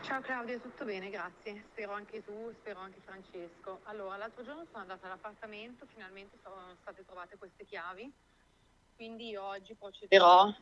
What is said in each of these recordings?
Ciao Claudia, tutto bene, grazie. Spero anche tu, spero anche Francesco. Allora, l'altro giorno sono andata all'appartamento, finalmente sono state trovate queste chiavi, quindi io oggi procederò.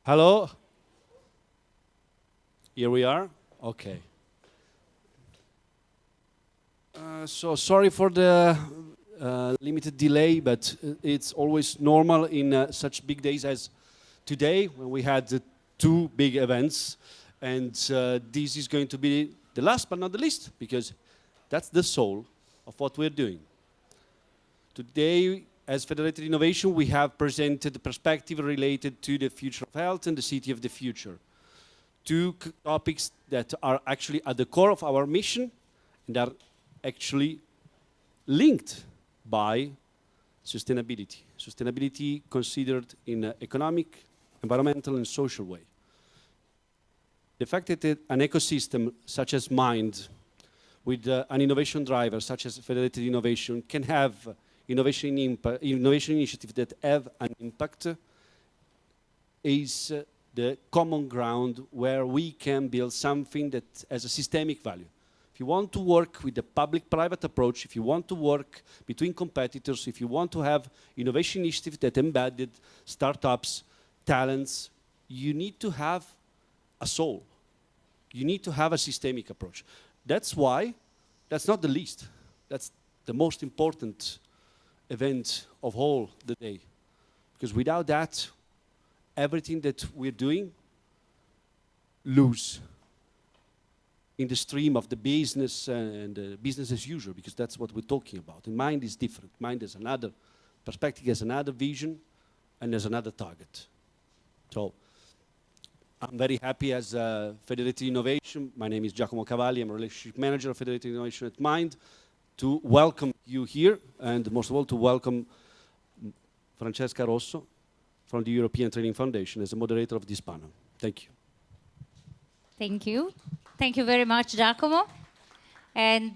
Hello. Here we are. Okay. So sorry for the limited delay, but it's always normal in such big days as today, when we had two big events, and this is going to be the last but not the least, because that's the soul of what we're doing. Today, as Federated Innovation, we have presented the perspective related to the future of health and the city of the future. Two topics that are actually at the core of our mission and are actually linked by sustainability. Sustainability considered in an economic, environmental, and social way. The fact that an ecosystem such as MIND, with an innovation driver such as Federated Innovation, can have innovation initiatives that have an impact is the common ground where we can build something that has a systemic value. If you want to work with the public-private approach, if you want to work between competitors, if you want to have innovation initiatives that embedded startups, talents, you need to have a soul. You need to have a systemic approach. That's why, that's not the least, that's the most important event of all the day. Because without that, everything that we're doing lose in the stream of the business and business as usual, because that's what we're talking about. And MIND is different. MIND has another perspective, has another vision, and has another target. So I'm very happy as Federated Innovation. My name is Giacomo Cavalli. I'm a relationship manager of Federated Innovation at MIND, to welcome you here, and most of all to welcome Francesca Rosso from the European Training Foundation as a moderator of this panel. Thank you. Thank you. Thank you very much, Giacomo. And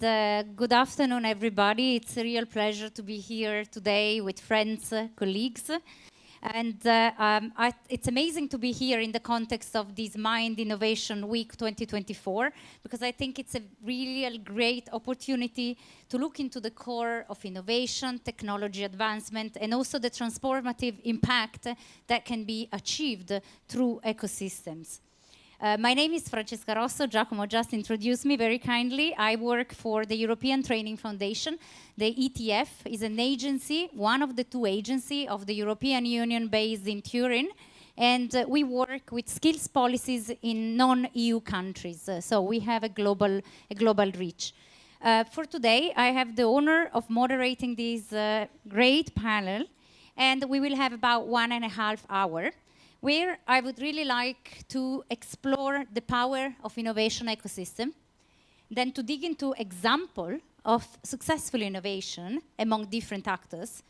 good afternoon, everybody. It's a real pleasure to be here today with friends, colleagues. And it's amazing to be here in the context of this MIND Innovation Week 2024, because I think it's a really great opportunity to look into the core of innovation, technology advancement, and also the transformative impact that can be achieved through ecosystems. My name is Francesca Rosso. Giacomo just introduced me very kindly. I work for the European Training Foundation. The ETF is an agency, one of the two agencies of the European Union based in Turin. And we work with skills policies in non-EU countries. So we have a global reach. For today, I have the honor of moderating this great panel. And we will have about 1.5 hours. Where I would really like to explore the power of innovation ecosystem, then to dig into example of successful innovation among different actors,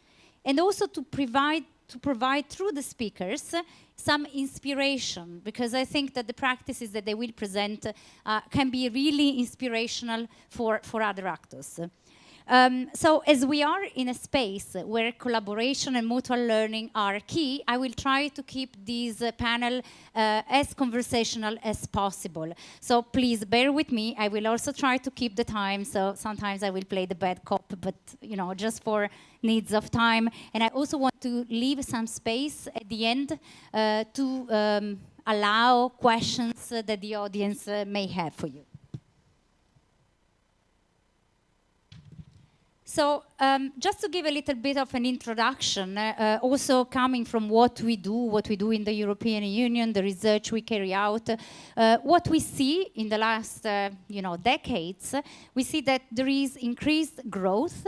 and also to provide through the speakers some inspiration, because I think that the practices that they will present can be really inspirational for other actors. So as we are in a space where collaboration and mutual learning are key, I will try to keep this panel as conversational as possible. So please bear with me. I will also try to keep the time. So sometimes I will play the bad cop, but you know, just for needs of time. And I also want to leave some space at the end to allow questions that the audience may have for you. So just to give a little bit of an introduction, also coming from what we do in the European Union, the research we carry out, what we see in the last decades, we see that there is increased growth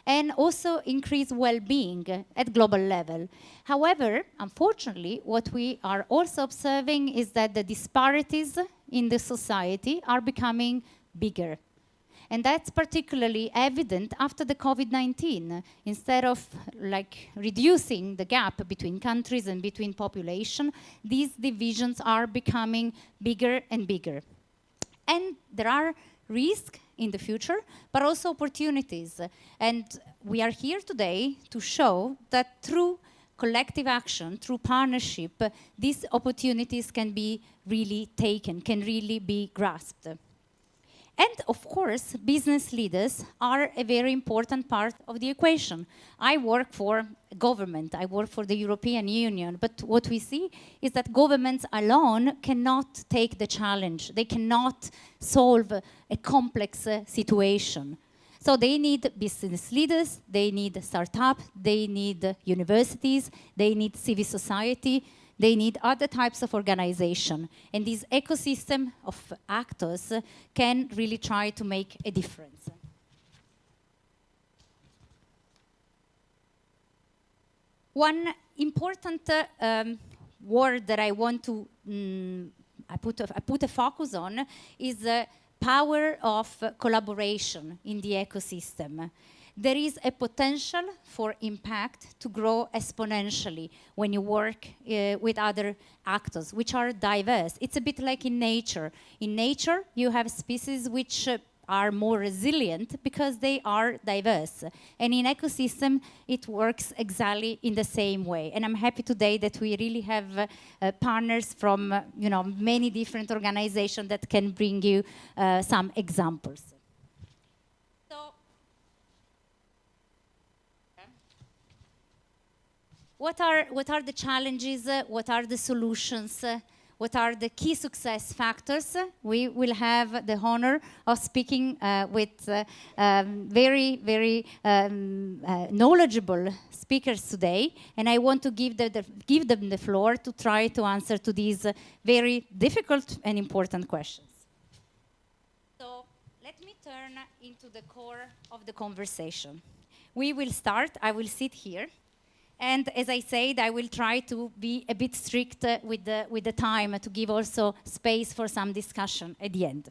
and also increased well-being at global level. However, unfortunately, what we are also observing is that the disparities in the society are becoming bigger. And that's particularly evident after the COVID-19. Instead of reducing the gap between countries and between population, these divisions are becoming bigger and bigger. And there are risks in the future, but also opportunities. And we are here today to show that through collective action, through partnership, these opportunities can be really taken, can really be grasped. And of course, business leaders are a very important part of the equation. I work for government, I work for the European Union, but what we see is that governments alone cannot take the challenge. They cannot solve a complex situation. So they need business leaders, they need startups, they need universities, they need civil society, they need other types of organization. And this ecosystem of actors can really try to make a difference. One important word that I want to I put a focus on is the power of collaboration in the ecosystem. There is a potential for impact to grow exponentially when you work with other actors, which are diverse. It's a bit like in nature. In nature, you have species which are more resilient because they are diverse. And in ecosystem, it works exactly in the same way. And I'm happy today that we really have partners from many different organizations that can bring you some examples. What are the challenges? What are the solutions? What are the key success factors? We will have the honor of speaking with very, very knowledgeable speakers today, and I want to give them the floor to try to answer to these very difficult and important questions. So let me turn into the core of the conversation. We will start. I will sit here. And as I said, I will try to be a bit strict with the time to give also space for some discussion at the end.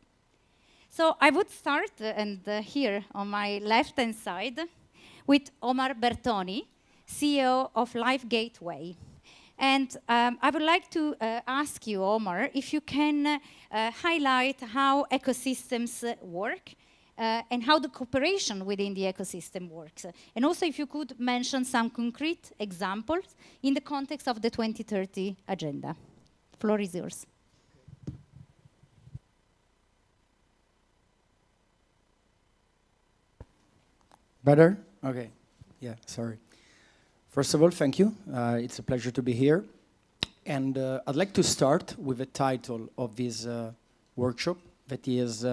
So I would start, here on my left-hand side, with Omar Bertoni, CEO of Life Gateway. And I would like to ask you, Omar, if you can highlight how ecosystems work, and how the cooperation within the ecosystem works. And also if you could mention some concrete examples in the context of the 2030 agenda. The floor is yours. Better? Okay. Yeah, sorry. First of all, thank you. It's a pleasure to be here. And I'd like to start with the title of this workshop, that is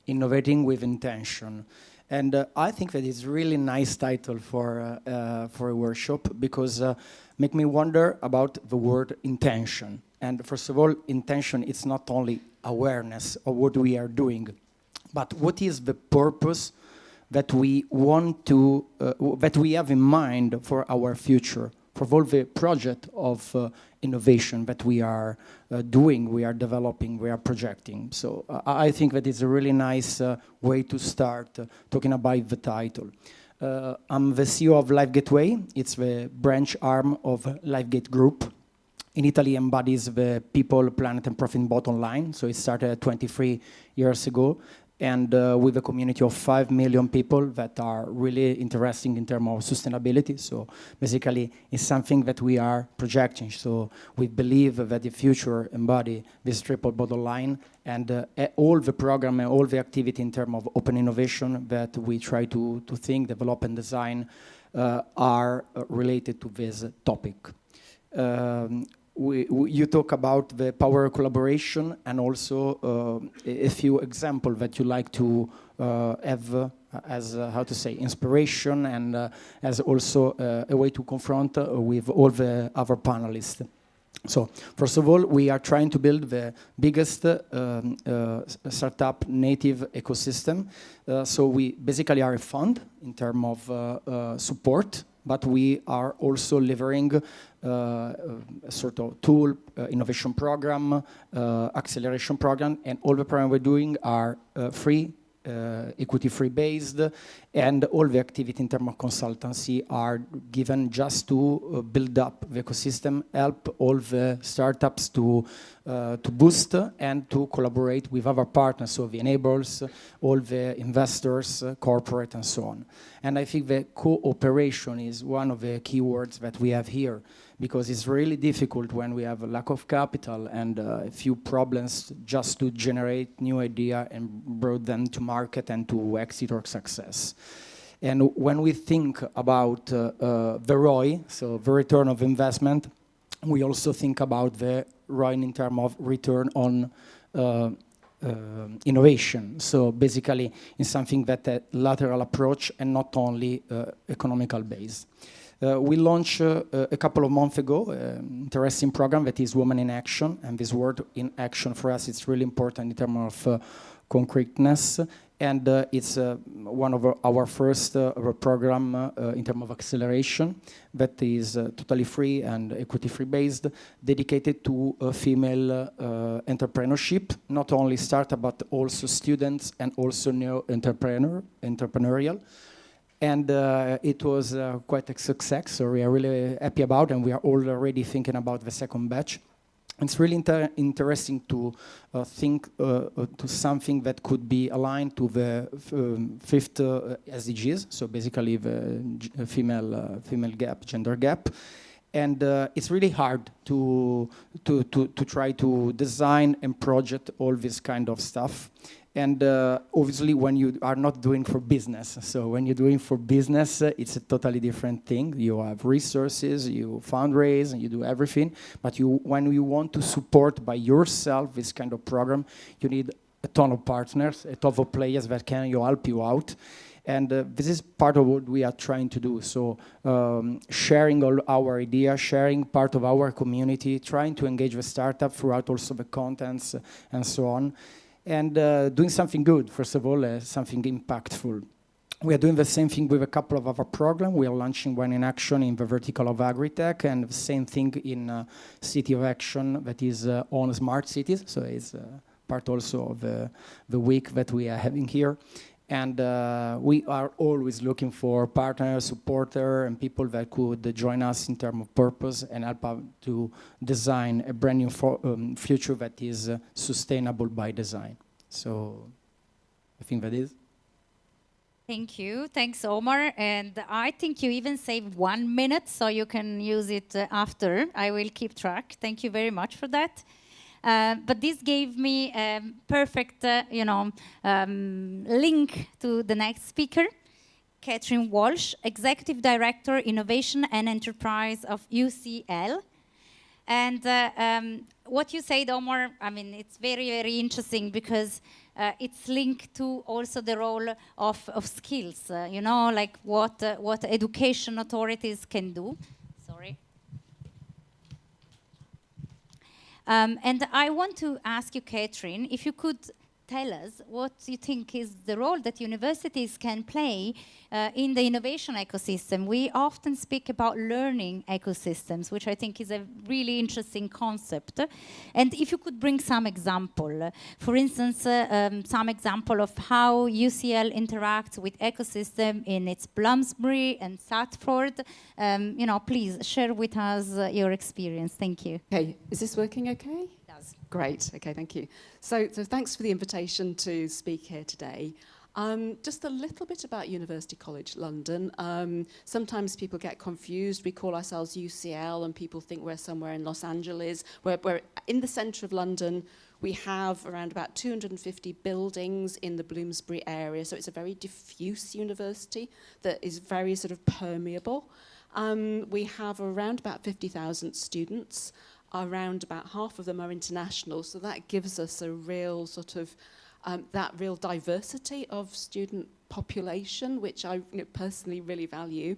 Innovating with Intention. And I think that is really nice title for a workshop, because make me wonder about the word intention. And first of all, intention, it's not only awareness of what we are doing, but what is the purpose that we want to, that we have in mind for our future, for all the project of innovation that we are doing, we are developing, we are projecting. So I think that is a really nice way to start talking about the title. I'm the CEO of Life Gateway. It's the branch arm of LifeGate Group. In Italy, embodies the people, planet, and profit bottom line. So it started 23 years ago. And with a community of 5 million people that are really interesting in terms of sustainability. So basically, it's something that we are projecting. So we believe that the future embody this triple bottom line, and all the program and all the activity in terms of open innovation that we try to think, develop, and design are related to this topic. You talk about the power of collaboration, and also a few examples that you like to have as, how to say, inspiration, and as also a way to confront with all the other panelists. So, first of all, we are trying to build the biggest startup native ecosystem. So we basically are a fund in terms of support, but we are also delivering a sort of tool, innovation program, acceleration program, and all the programs we're doing are free, equity-free based, and all the activity in terms of consultancy are given just to build up the ecosystem, help all the startups to boost and to collaborate with other partners, so the enablers, all the investors, corporate, and so on. And I think the cooperation is one of the key words that we have here, because it's really difficult when we have a lack of capital and a few problems just to generate new idea and bring them to market and to exit or success. And when we think about the ROI, so the return of investment, we also think about the ROI in terms of return on innovation. So basically, it's something that a lateral approach and not only economical based. We launched a couple of months ago an interesting program that is Women in Action, and this word in action for us is really important in terms of concreteness, and it's one of our first program in terms of acceleration that is totally free and equity-free based, dedicated to female entrepreneurship, not only startup but also students and also new entrepreneurial. And it was quite a success, so we are really happy about, and we are already thinking about the second batch. It's really interesting to think to something that could be aligned to the fifth SDGs, so basically the female gap, gender gap. And it's really hard to try to design and project all this kind of stuff. And obviously, when you are not doing for business, so when you're doing for business, it's a totally different thing. You have resources, you fundraise, and you do everything. But when you want to support by yourself this kind of program, you need a ton of partners, a ton of players that can help you out. And this is part of what we are trying to do. So sharing all our ideas, sharing part of our community, trying to engage the startup throughout also the contents and so on. And doing something good, first of all, something impactful. We are doing the same thing with a couple of other programs. We are launching one in action in the vertical of agri-tech, and the same thing in City of Action that is on smart cities. So it's part also of the week that we are having here. And we are always looking for partners, supporters, and people that could join us in terms of purpose and help out to design a brand new future that is sustainable by design. So I think that is. Thank you. Thanks, Omar. And I think you even saved 1 minute, so you can use it after. I will keep track. Thank you very much for that. But this gave me a perfect, link to the next speaker, Kathryn Walsh, Executive Director, Innovation and Enterprise of UCL. And what you said, Omar, I mean, it's very, very interesting because it's linked to also the role of skills, like what education authorities can do. Sorry. And I want to ask you, Kathryn, if you could tell us what you think is the role that universities can play in the innovation ecosystem. We often speak about learning ecosystems, which I think is a really interesting concept. And if you could bring some example, for instance, some example of how UCL interacts with ecosystem in its Bloomsbury and Satford, please share with us your experience. Thank you. Okay, is this working okay? Great, okay, thank you. So thanks for the invitation to speak here today. Just a little bit about University College London. Sometimes people get confused. We call ourselves UCL and people think we're somewhere in Los Angeles. We're in the centre of London. We have around about 250 buildings in the Bloomsbury area, so it's a very diffuse university that is very sort of permeable. We have around about 50,000 students. Around about half of them are international, so that gives us a real sort of that real diversity of student population, which I personally really value.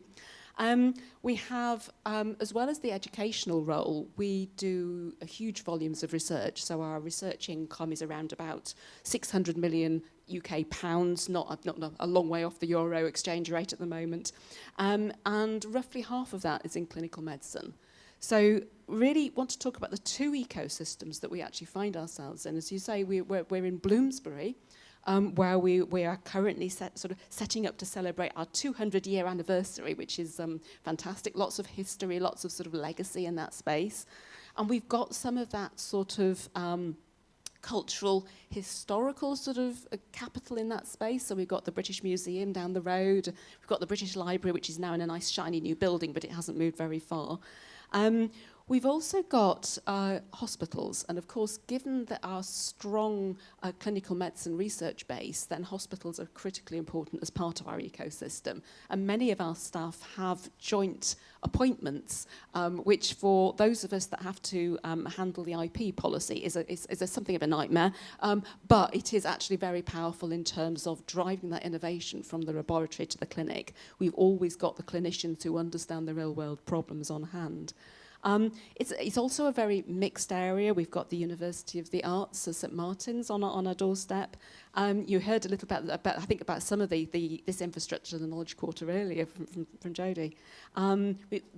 We have, as well as the educational role, we do huge volumes of research. So our research income is around about 600 million UK pounds, not a long way off the euro exchange rate at the moment. And roughly half of that is in clinical medicine. So really want to talk about the two ecosystems that we actually find ourselves in. As you say, we're in Bloomsbury, where we are currently setting up to celebrate our 200-year anniversary, which is fantastic. Lots of history, lots of sort of legacy in that space. And we've got some of that sort of cultural, historical sort of capital in that space. So we've got the British Museum down the road. We've got the British Library, which is now in a nice, shiny new building, but it hasn't moved very far. We've also got hospitals, and of course, given that our strong clinical medicine research base, then hospitals are critically important as part of our ecosystem. And many of our staff have joint appointments, which for those of us that have to handle the IP policy is something of a nightmare, but it is actually very powerful in terms of driving that innovation from the laboratory to the clinic. We've always got the clinicians who understand the real world problems on hand. It's also a very mixed area. We've got the University of the Arts, St Martin's, on our doorstep. You heard a little bit about I think, about some of this infrastructure, the Knowledge Quarter earlier from Jodie.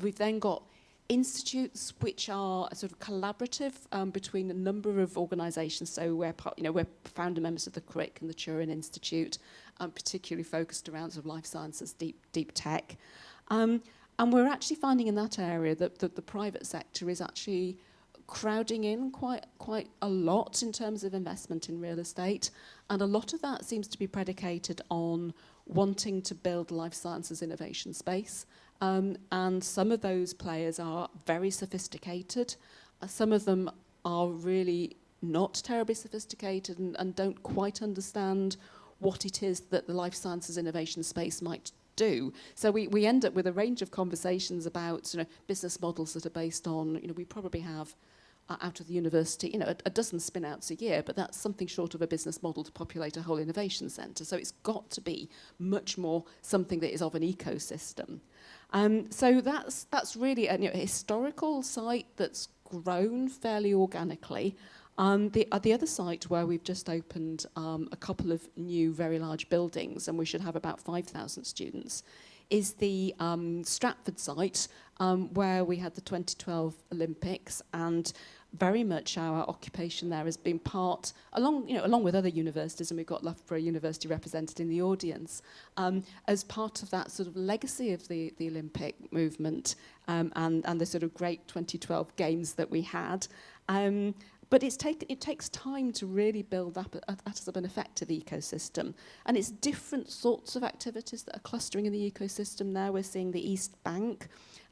We've then got institutes which are sort of collaborative between a number of organisations. So we're founder members of the CRIC and the Turin Institute, particularly focused around sort of life sciences, deep tech. And we're actually finding in that area that the private sector is actually crowding in quite a lot in terms of investment in real estate. And a lot of that seems to be predicated on wanting to build life sciences innovation space. And some of those players are very sophisticated. Some of them are really not terribly sophisticated and don't quite understand what it is that the life sciences innovation space might do. So we end up with a range of conversations about business models that are based on, we probably have out of the university, a dozen spin-outs a year, but that's something short of a business model to populate a whole innovation centre. So it's got to be much more something that is of an ecosystem. So that's really a historical site that's grown fairly organically. The other site where we've just opened a couple of new very large buildings, and we should have about 5,000 students, is the Stratford site where we had the 2012 Olympics, and very much our occupation there has been part, along with other universities, and we've got Loughborough University represented in the audience, as part of that sort of legacy of the Olympic movement and the sort of great 2012 games that we had. But it takes time to really build up as an effective ecosystem. And it's different sorts of activities that are clustering in the ecosystem there. We're seeing the East Bank.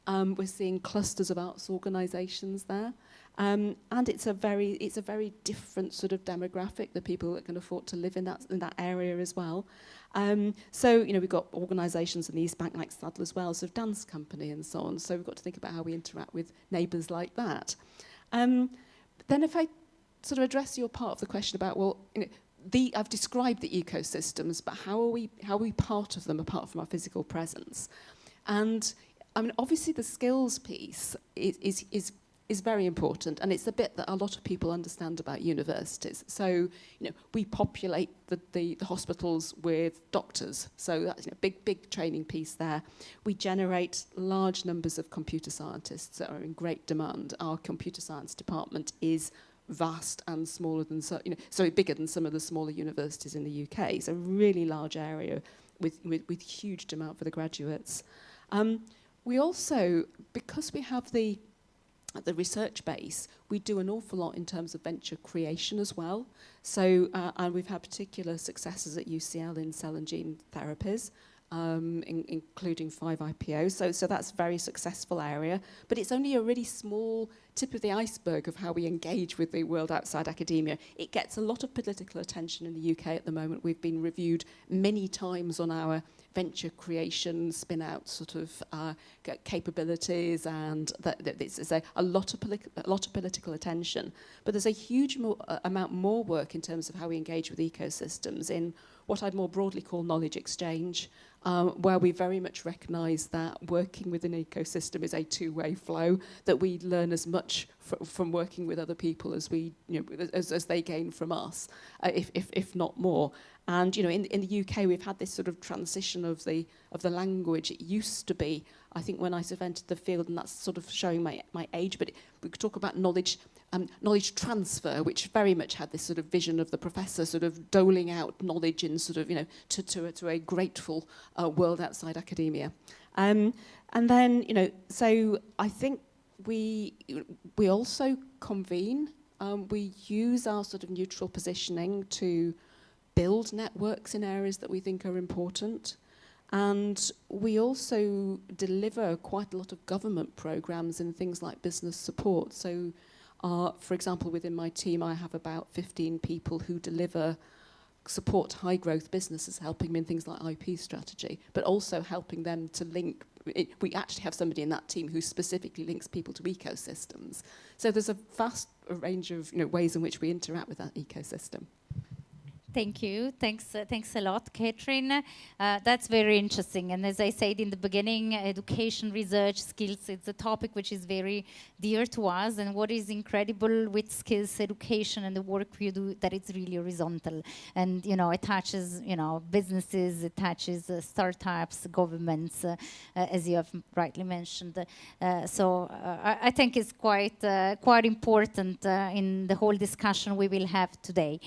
We're seeing clusters of arts organisations there. And it's a very different sort of demographic, the people that can afford to live in that area as well. So, we've got organisations in the East Bank like Sadler's Wells, sort of dance company and so on. So we've got to think about how we interact with neighbours like that. Then if I sort of address your part of the question about, I've described the ecosystems, but how are we part of them apart from our physical presence? And I mean, obviously the skills piece is very important, and it's a bit that a lot of people understand about universities. So, we populate the hospitals with doctors, so that's a big training piece there. We generate large numbers of computer scientists that are in great demand. Our computer science department is vast and smaller than so bigger than some of the smaller universities in the UK. It's a really large area with huge demand for the graduates. We also, because we have the research base, we do an awful lot in terms of venture creation as well. So, and we've had particular successes at UCL in cell and gene therapies, including 5 IPOs. So that's a very successful area. But it's only a really small tip of the iceberg of how we engage with the world outside academia. It gets a lot of political attention in the UK at the moment. We've been reviewed many times on our venture creation, spin-out sort of capabilities, and there's a lot of political attention. But there's a huge amount more work in terms of how we engage with ecosystems in what I'd more broadly call knowledge exchange, where we very much recognise that working with an ecosystem is a two-way flow, that we learn as much from working with other people as we, as they gain from us, if not more. And in the UK, we've had this sort of transition of the language. It used to be, I think, when I sort of entered the field, and that's sort of showing my age, but we could talk about knowledge transfer, which very much had this sort of vision of the professor sort of doling out knowledge in sort of, to a grateful world outside academia. And then, so I think we also convene. We use our sort of neutral positioning to build networks in areas that we think are important. And we also deliver quite a lot of government programs in things like business support. So, for example, within my team, I have about 15 people who support high growth businesses, helping them in things like IP strategy, but also helping them to link. We actually have somebody in that team who specifically links people to ecosystems. So there's a vast range of ways in which we interact with that ecosystem. Thank you. Thanks a lot, Kathryn. That's very interesting. And as I said in the beginning, education, research, skills, it's a topic which is very dear to us. And what is incredible with skills education and the work we do, that it's really horizontal. And, it touches, businesses, it touches startups, governments, as you have rightly mentioned. So I think it's quite important in the whole discussion we will have today.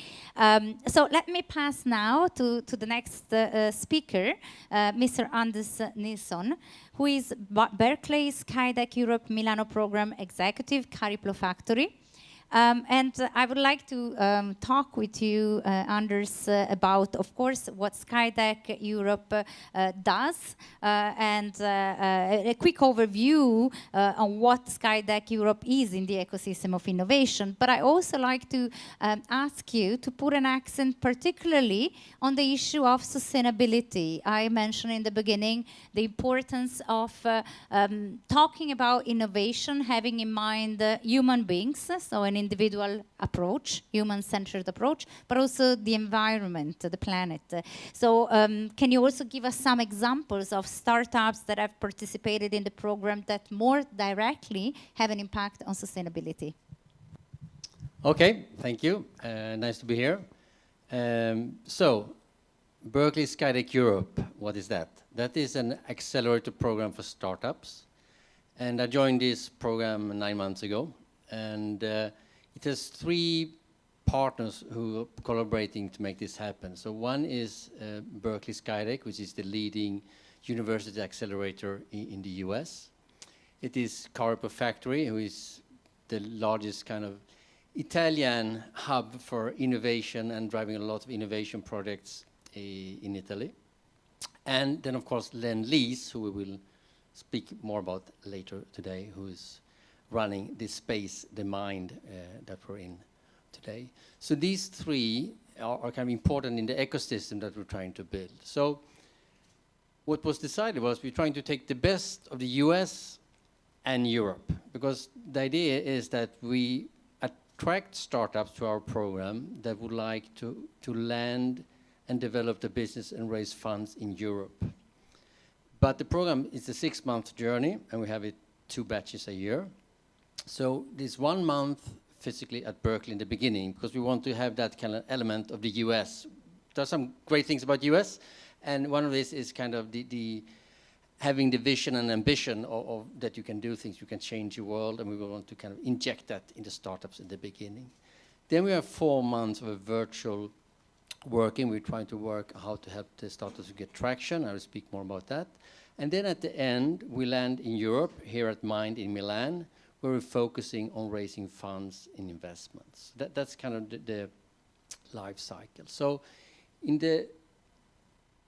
So let me pass now to the next speaker, Mr. Anders Nilsson, who is Berkeley Skydeck Europe Milano Program Executive, Cariplo Factory. And I would like to talk with you, Anders, about, of course, what Skydeck Europe does, and a quick overview on what Skydeck Europe is in the ecosystem of innovation. But I also like to ask you to put an accent particularly on the issue of sustainability. I mentioned in the beginning the importance of talking about innovation, having in mind human beings, so an individual approach, human-centered approach, but also the environment, the planet. So can you also give us some examples of startups that have participated in the program that more directly have an impact on sustainability? Okay, thank you. Nice to be here. So, Berkeley Skydeck Europe, what is that? That is an accelerator program for startups. And I joined this program 9 months ago. And it has 3 partners who are collaborating to make this happen. So one is Berkeley Skydeck, which is the leading university accelerator in the US. It is Cariplo Factory, who is the largest kind of Italian hub for innovation and driving a lot of innovation projects in Italy. And then, of course, Lend-Lease, who we will speak more about later today, who is running this space, the MIND, that we're in today. So these 3 are kind of important in the ecosystem that we're trying to build. So what was decided was we're trying to take the best of the US and Europe, because the idea is that we attract startups to our program that would like to land and develop the business and raise funds in Europe. But the program is a 6-month journey, and we have it 2 batches a year. So this 1 month physically at Berkeley in the beginning, because we want to have that kind of element of the US. There's some great things about US, and one of these is kind of the having the vision and ambition of that you can do things, you can change the world, and we want to kind of inject that in the startups in the beginning. Then we have 4 months of a virtual working. We're trying to work how to help the startups to get traction. I will speak more about that. And then at the end, we land in Europe, here at MIND in Milan, where we're focusing on raising funds in investments. That's kind of the life cycle. So in the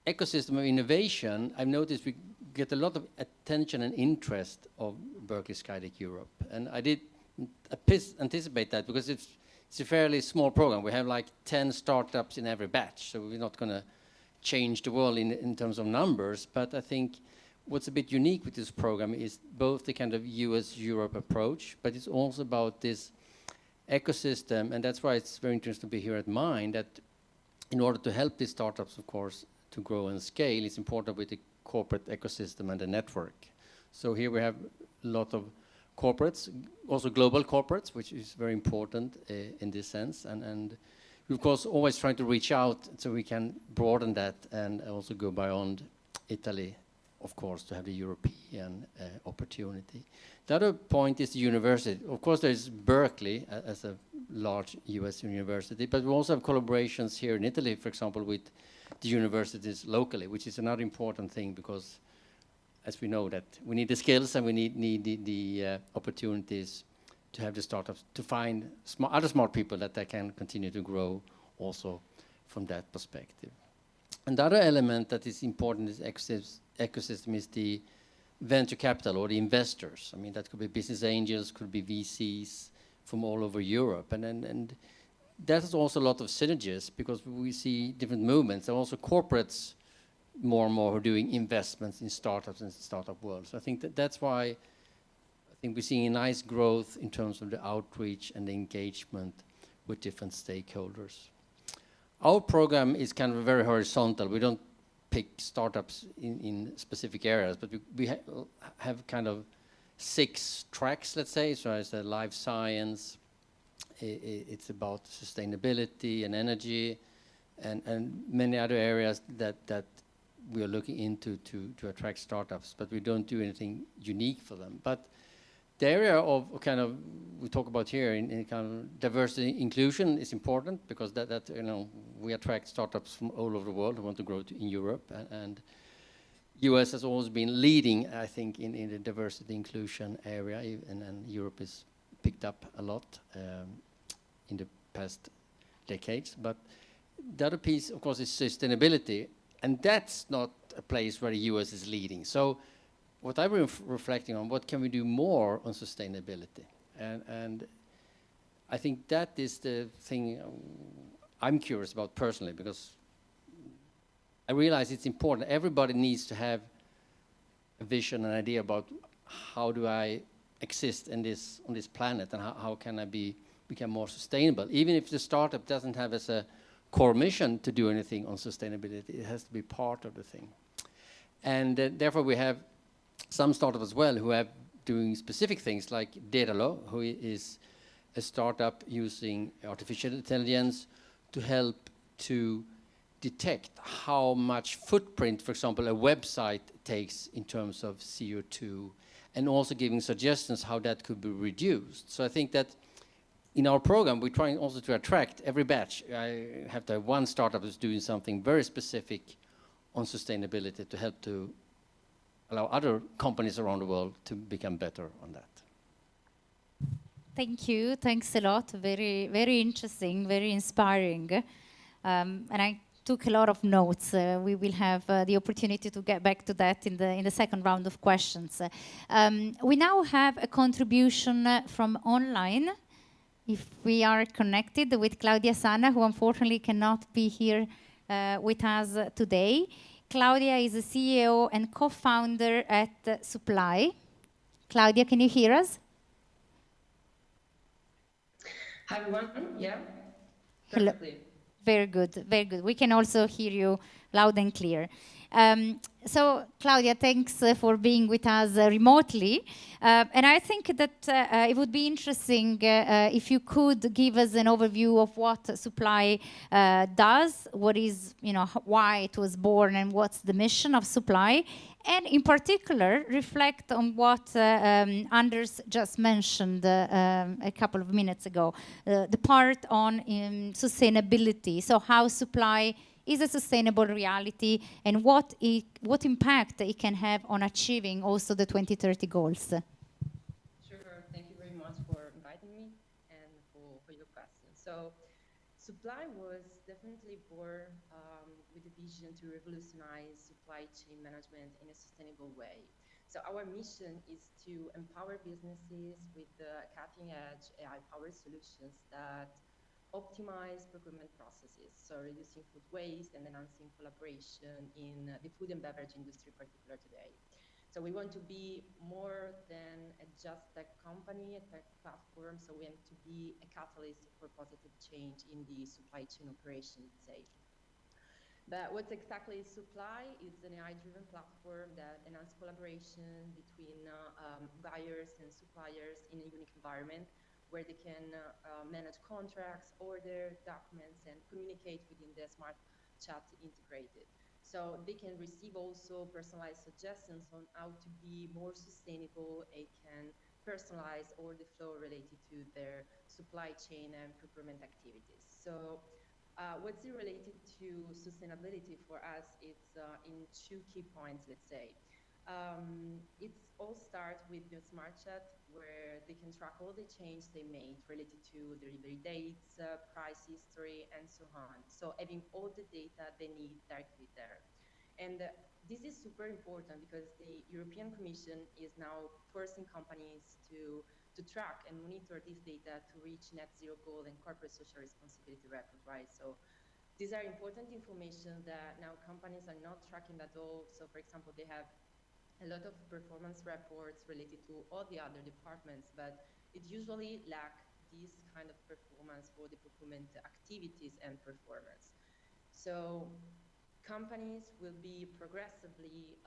ecosystem of innovation, I've noticed we get a lot of attention and interest of Berkeley Skydeck Europe. And I did anticipate that, because it's a fairly small program. We have like 10 startups in every batch, so we're not going to change the world in terms of numbers. But I think what's a bit unique with this program is both the kind of US-Europe approach, but it's also about this ecosystem, and that's why it's very interesting to be here at MIND, that in order to help these startups, of course, to grow and scale, it's important with the corporate ecosystem and the network. So here we have a lot of corporates, also global corporates, which is very important in this sense. And we, of course, always trying to reach out so we can broaden that and also go beyond Italy, of course, to have the European opportunity. The other point is the university. Of course, there's Berkeley as a large US university, but we also have collaborations here in Italy, for example, with the universities locally, which is another important thing, because as we know that we need the skills and we need the opportunities to have the startups, to find other smart people that they can continue to grow also from that perspective. And the other element that is important in this ecosystem is the venture capital or the investors. I mean, that could be business angels, could be VCs from all over Europe. And that is also a lot of synergies because we see different movements and also corporates more and more who are doing investments in startups and startup world. So I think that's why I think we're seeing a nice growth in terms of the outreach and the engagement with different stakeholders. Our program is kind of very horizontal. We don't pick startups in specific areas, but we have kind of 6 tracks, let's say. So it's life science, it's about sustainability and energy, and many other areas that we are looking into to attract startups, but we don't do anything unique for them. But the area of kind of we talk about here in kind of diversity inclusion is important because that you know we attract startups from all over the world who want to grow in Europe, and US has always been leading, I think, in the diversity inclusion area, and Europe is picked up a lot in the past decades. But the other piece, of course, is sustainability, and that's not a place where the US is leading. So what I'm reflecting on, what can we do more on sustainability? And I think that is the thing I'm curious about personally, because I realize it's important. Everybody needs to have a vision, an idea about how do I exist in this, on this planet, and how can I become more sustainable. Even if the startup doesn't have as a core mission to do anything on sustainability, it has to be part of the thing. And therefore we have some startups as well who are doing specific things like Dedalo, who is a startup using artificial intelligence to help to detect how much footprint, for example, a website takes in terms of CO2, and also giving suggestions how that could be reduced. So I think that in our program, we're trying also to attract every batch. I have to have one startup that's doing something very specific on sustainability to help to allow other companies around the world to become better on that. Thank you. Thanks a lot. Very, very interesting, very inspiring. And I took a lot of notes. We will have the opportunity to get back to that in the second round of questions. We now have a contribution from online. If we are connected with Claudia Sanna, who unfortunately cannot be here with us today. Claudia is a CEO and co-founder at Supply. Claudia, can you hear us? Hi everyone, yeah, hello. Perfectly. Very good, very good. We can also hear you loud and clear. So, Claudia, thanks for being with us remotely. And I think that it would be interesting if you could give us an overview of what Supply does, what is, you know, why it was born and what's the mission of Supply. And in particular, reflect on what Anders just mentioned a couple of minutes ago, the part on sustainability. So how Supply is a sustainable reality and what impact it can have on achieving also the 2030 goals. Sure, thank you very much for inviting me and for your question. So Supply was definitely born with a vision to revolutionize supply chain management in a sustainable way. So our mission is to empower businesses with the cutting-edge AI-powered solutions that optimize procurement processes, so reducing food waste and enhancing collaboration in the food and beverage industry, particularly today. So we want to be more than just a company, a tech platform, so we aim to be a catalyst for positive change in the supply chain operation, let's say. But what exactly is Supply? It's an AI-driven platform that enhances collaboration between buyers and suppliers in a unique environment where they can manage contracts, order documents, and communicate within the smart chat integrated. So they can receive also personalized suggestions on how to be more sustainable. They can personalize order flow related to their supply chain and procurement activities. So what's related to sustainability for us, it's in 2 key points, let's say. It all starts with the smart chat where they can track all the changes they made related to delivery dates, price history, and so on. So having all the data they need directly there. And this is super important because the European Commission is now forcing companies to track and monitor this data to reach net zero goal and corporate social responsibility record, right? So these are important information that now companies are not tracking at all. So for example, they have a lot of performance reports related to all the other departments, but it usually lacks this kind of performance for the procurement activities and performance. So companies will be progressively,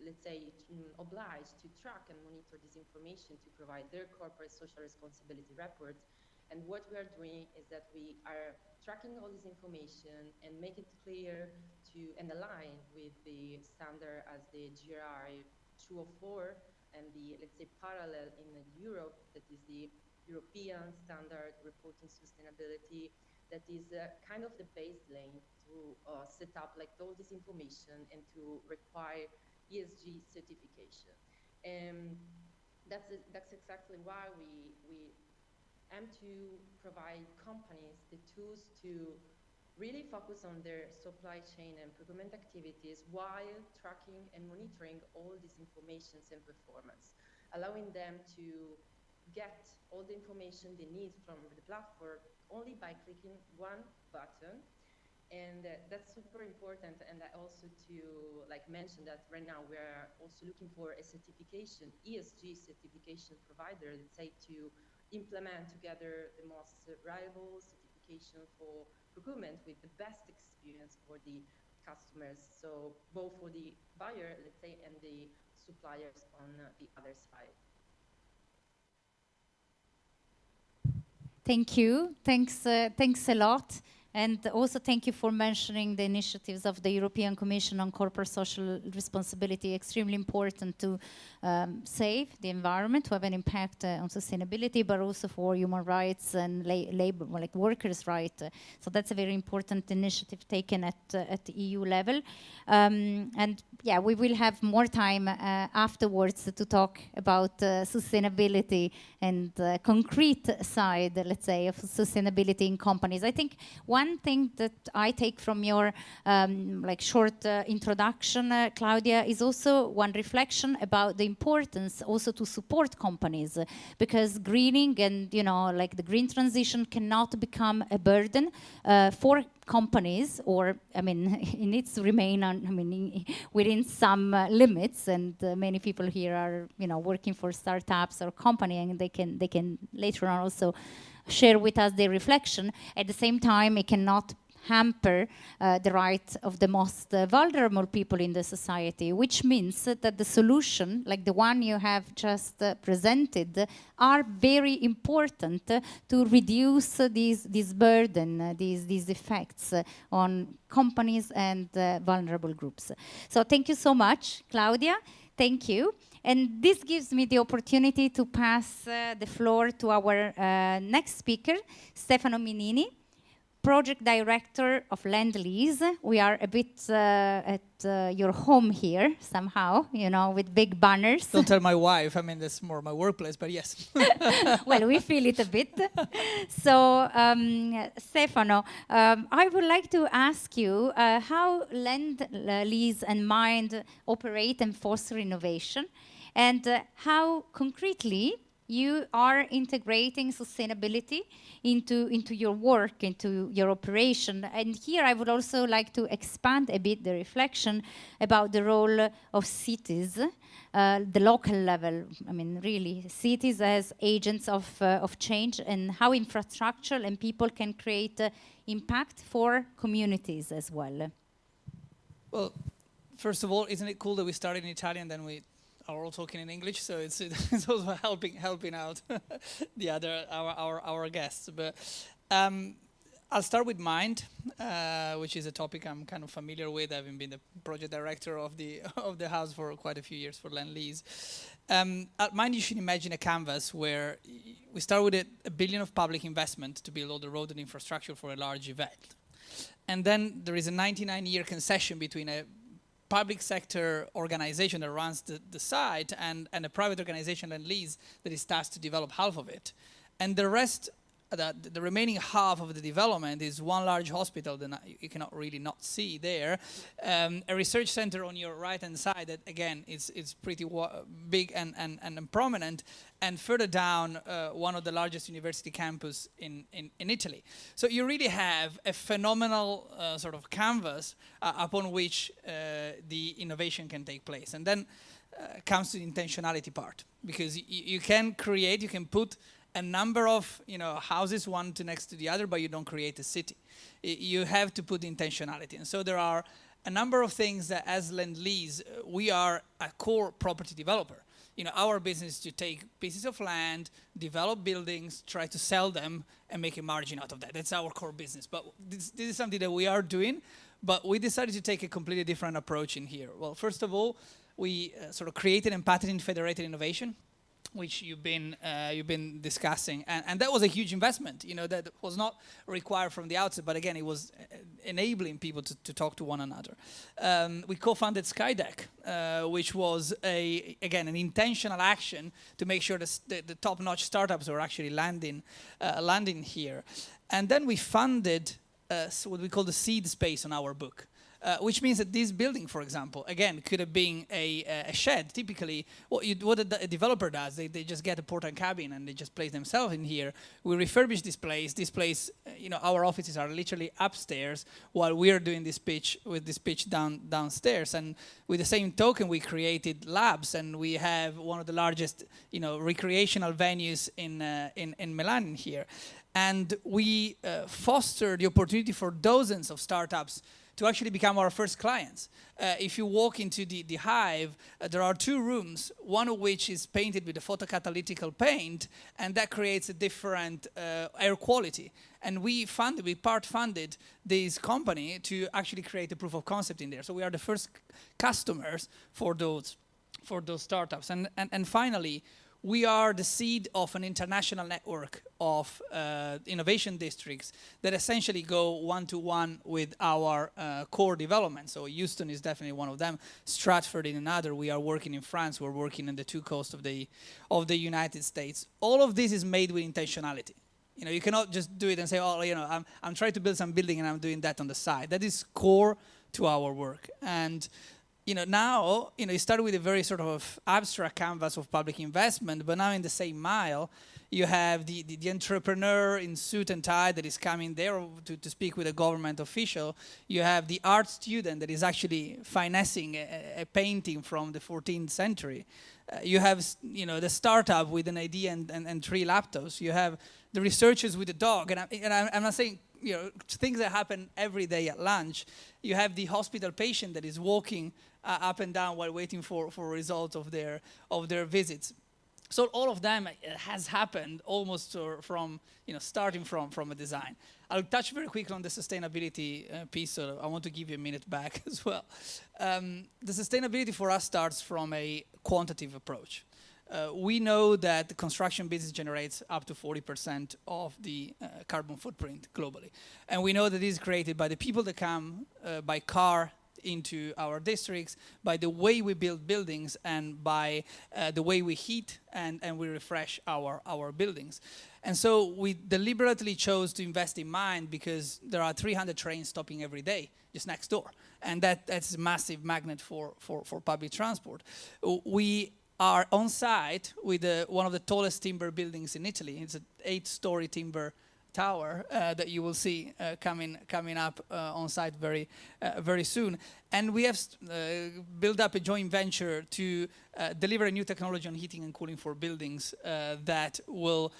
let's say, obliged to track and monitor this information to provide their corporate social responsibility reports. And what we are doing is that we are tracking all this information and make it clear to and align with the standard as the GRI 204 and the, let's say, parallel in Europe, that is the European Standard Reporting Sustainability, that is kind of the baseline to set up like all this information and to require ESG certification. And that's exactly why we aim to provide companies the tools to really focus on their supply chain and procurement activities while tracking and monitoring all these informations and performance, allowing them to get all the information they need from the platform only by clicking one button. And that's super important. And I also to like mention that right now we are also looking for a certification, ESG certification provider, let's say, to implement together the most reliable certification for procurement with the best experience for the customers. So both for the buyer, let's say, and the suppliers on the other side. Thank you. Thanks a lot. And also thank you for mentioning the initiatives of the European Commission on corporate social responsibility. Extremely important to save the environment, to have an impact on sustainability, but also for human rights and labor, like workers' rights. So that's a very important initiative taken at the EU level. And yeah, we will have more time afterwards to talk about sustainability and concrete side, let's say, of sustainability in companies. I think one thing that I take from your like short introduction, Claudia, is also one reflection about the importance also to support companies, because greening and, you know, like the green transition cannot become a burden for companies, or I mean, it needs to remain on, I mean, within some limits. And many people here are, you know, working for startups or company, and they can later on also share with us their reflection. At the same time, it cannot hamper the rights of the most vulnerable people in the society, which means that the solution, like the one you have just presented, are very important to reduce this burden, these effects on companies and vulnerable groups. So thank you so much, Claudia. Thank you. And this gives me the opportunity to pass the floor to our next speaker, Stefano Minini, Project Director of Land Lease. We are a bit at your home here somehow, you know, with big banners. Don't tell my wife, I mean, that's more my workplace, but yes. Well, we feel it a bit. So, Stefano, I would like to ask you how Land Lease and MIND operate and foster innovation, and how concretely you are integrating sustainability into your work, into your operation. And here I would also like to expand a bit the reflection about the role of cities, the local level. I mean, really, cities as agents of change, and how infrastructure and people can create impact for communities as well. Well, first of all, isn't it cool that we started in Italian, then we are all talking in English, so it's also helping out the other our guests. But I'll start with MIND, which is a topic I'm kind of familiar with, having been the project director of the house for quite a few years for Land Lease. At MIND, you should imagine a canvas where we start with $1 billion of public investment to build all the road and infrastructure for a large event, and then there is a 99-year concession between a public sector organization that runs the site and a private organization and lease that is tasked to develop half of it. And the rest, the remaining half of the development is one large hospital that you cannot really not see there, a research center on your right-hand side that, again, is pretty big and prominent, and further down, one of the largest university campus in Italy. So you really have a phenomenal sort of canvas upon which the innovation can take place. And then comes to the intentionality part, because you can create, you can put a number of houses one next to the other, but you don't create a city. You have to put intentionality. And so there are a number of things that as Lend-Lease, we are a core property developer. Our business is to take pieces of land, develop buildings, try to sell them, and make a margin out of that. That's our core business. But this is something that we are doing, but we decided to take a completely different approach in here. Well, first of all, we sort of created and patented Federated innovation, which you've been discussing, and that was a huge investment, that was not required from the outset, but again, it was enabling people to talk to one another. We co-founded Skydeck, which was again an intentional action to make sure the top-notch startups were actually landing here, and then we funded what we call the seed space on our book. Which means that this building, for example, again, could have been a shed. Typically, what a developer does, they just get a port and cabin and they just place themselves in here. We refurbish this place. This place, our offices are literally upstairs while we are doing this pitch downstairs. And with the same token, we created labs, and we have one of the largest, recreational venues in Milan here. And we foster the opportunity for dozens of startups to actually become our first clients. If you walk into the Hive, there are 2 rooms, one of which is painted with a photocatalytic paint, and that creates a different air quality. And we part-funded this company to actually create a proof of concept in there. So we are the first customers for those startups. And finally, we are the seed of an international network of innovation districts that essentially go one-to-one with our core development. So Houston is definitely one of them, Stratford in another. We are working in France, we're working in the 2 coasts of the United States. All of this is made with intentionality. You cannot just do it and say, I'm trying to build some building and I'm doing that on the side. That is core to our work. And now, you started with a very sort of abstract canvas of public investment, but now in the same mile, you have the entrepreneur in suit and tie that is coming there to speak with a government official. You have the art student that is actually financing a painting from the 14th century. You have, the startup with an idea and 3 laptops. You have the researchers with a dog. And I'm not saying, things that happen every day at lunch. You have the hospital patient that is walking up and down while waiting for results of their visits. So all of them has happened almost from starting from a design. I'll touch very quickly on the sustainability piece, so I want to give you a minute back as well. The sustainability for us starts from a quantitative approach. We know that the construction business generates up to 40% of the carbon footprint globally. And we know that this is created by the people that come by car into our districts, by the way we build buildings, and by the way we heat and we refresh our buildings. And so we deliberately chose to invest in MIND because there are 300 trains stopping every day just next door. And that's a massive magnet for public transport. We are on site with one of the tallest timber buildings in Italy. It's an 8-story timber tower that you will see coming up on site very soon. And we have built up a joint venture to deliver a new technology on heating and cooling for buildings that will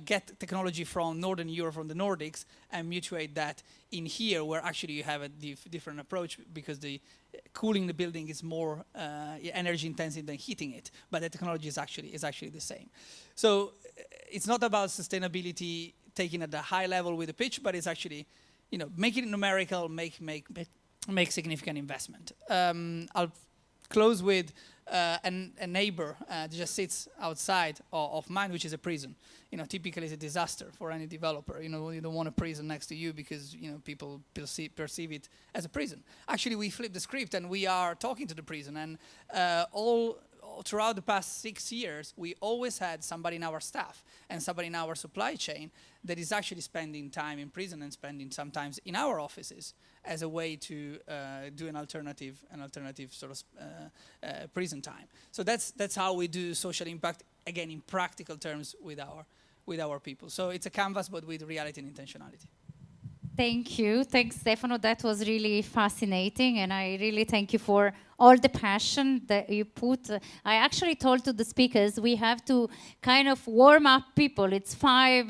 get technology from Northern Europe, from the Nordics, and mutuate that in here, where actually you have a different approach, because the cooling the building is more energy intensive than heating it, but the technology is actually the same. So it's not about sustainability taking at the high level with the pitch, but it's actually, making it numerical, make significant investment. I'll close with a neighbor that just sits outside of MIND, which is a prison. You know, typically it's a disaster for any developer. You know, you don't want a prison next to you because, you know, people perceive it as a prison. Actually, we flipped the script and we are talking to the prison, and throughout the past 6 years, we always had somebody in our staff and somebody in our supply chain that is actually spending time in prison and spending sometimes in our offices as a way to do an alternative sort of prison time. So that's how we do social impact, again, in practical terms with our people. So it's a canvas, but with reality and intentionality. Thank you. Thanks, Stefano. That was really fascinating, and I really thank you for all the passion that you put. I actually told to the speakers we have to kind of warm up people. It's 5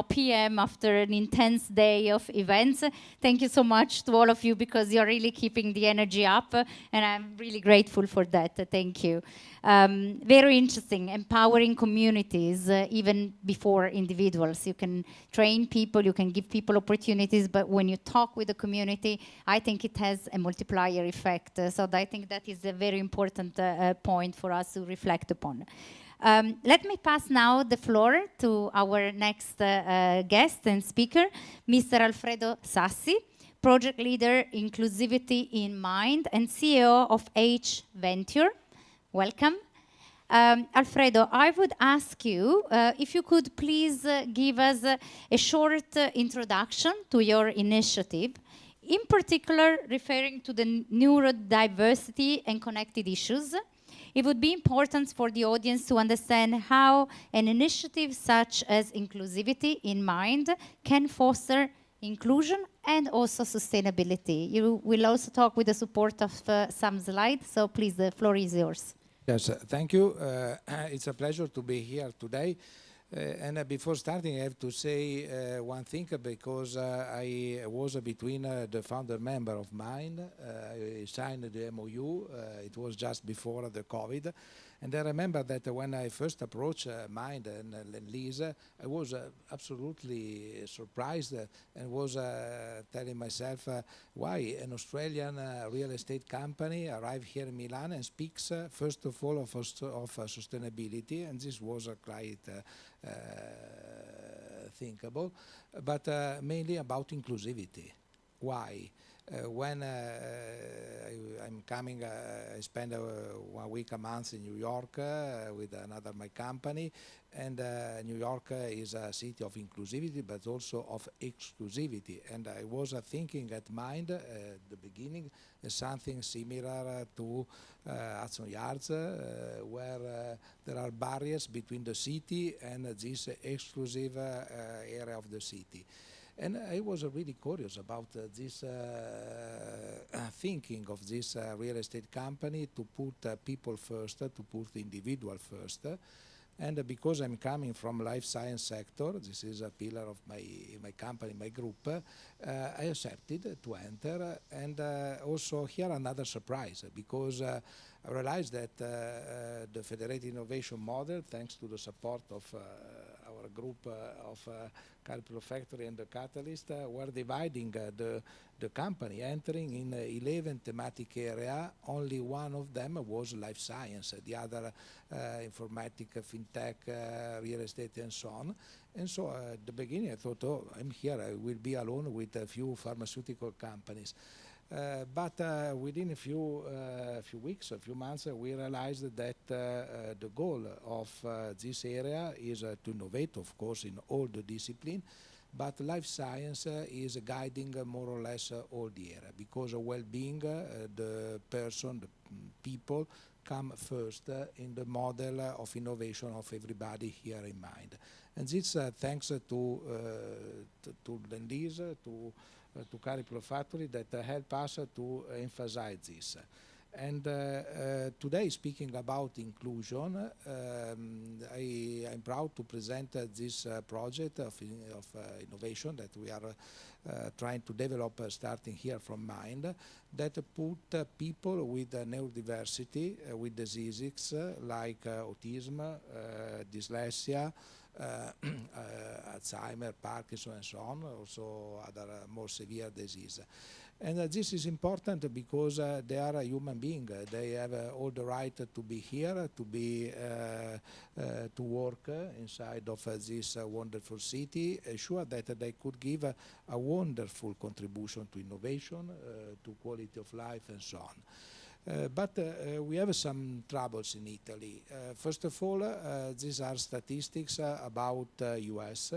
p.m. after an intense day of events. Thank you so much to all of you because you're really keeping the energy up, and I'm really grateful for that. Thank you. Very interesting, empowering communities even before individuals. You can train people, you can give people opportunities, but when you talk with the community, I think it has a multiplier effect. So I think that is a very important point for us to reflect upon. Let me pass now the floor to our next guest and speaker, Mr. Alfredo Sassi, Project Leader Inclusivity in MIND and CEO of HVenture. Welcome. Alfredo, I would ask you if you could please give us a short introduction to your initiative, in particular referring to the neurodiversity and connected issues. It would be important for the audience to understand how an initiative such as Inclusivity in MIND can foster inclusion and also sustainability. You will also talk with the support of some slides, so please, the floor is yours. Yes, thank you. It's a pleasure to be here today. And before starting, I have to say one thing, because I was between the founder member of MIND. I signed the MOU. It was just before the COVID. And I remember that when I first approached MIND and Lisa, I was absolutely surprised and was telling myself why an Australian real estate company arrived here in Milan and speaks first of all of sustainability, and this was quite thinkable, but mainly about inclusivity. Why? When I'm coming, I spend 1 week a month in New York with another my company, and New York is a city of inclusivity, but also of exclusivity. And I was thinking at MIND at the beginning something similar to Hudson Yards, where there are barriers between the city and this exclusive area of the city. And I was really curious about this thinking of this real estate company to put people first, to put the individual first. And because I'm coming from life science sector, this is a pillar of my company, my group, I accepted to enter. And also here another surprise, because I realized that the Federated innovation model, thanks to the support of our group of Cariplo factory and the Catalyst, were dividing the company, entering in 11 thematic area. Only one of them was life science, the other informatic, fintech, real estate, and so on. And so at the beginning I thought, oh, I'm here, I will be alone with a few pharmaceutical companies. But within a few weeks, a few months, we realized that the goal of this area is to innovate, of course, in all the discipline, but life science is guiding more or less all the area, because well-being, the person, the people, come first in the model of innovation of everybody here in MIND. And this thanks to Lendlease, to Cariplo factory, that help us to emphasize this. And today, speaking about inclusion, I'm proud to present this project of innovation that we are trying to develop, starting here from MIND, that put people with neurodiversity, with diseases like autism, dyslexia, Alzheimer, Parkinson, and so on, also other more severe disease. And this is important because they are a human being. They have all the right to be here, to work inside of this wonderful city, sure that they could give a wonderful contribution to innovation, to quality of life, and so on. But we have some troubles in Italy. First of all, these are statistics about US.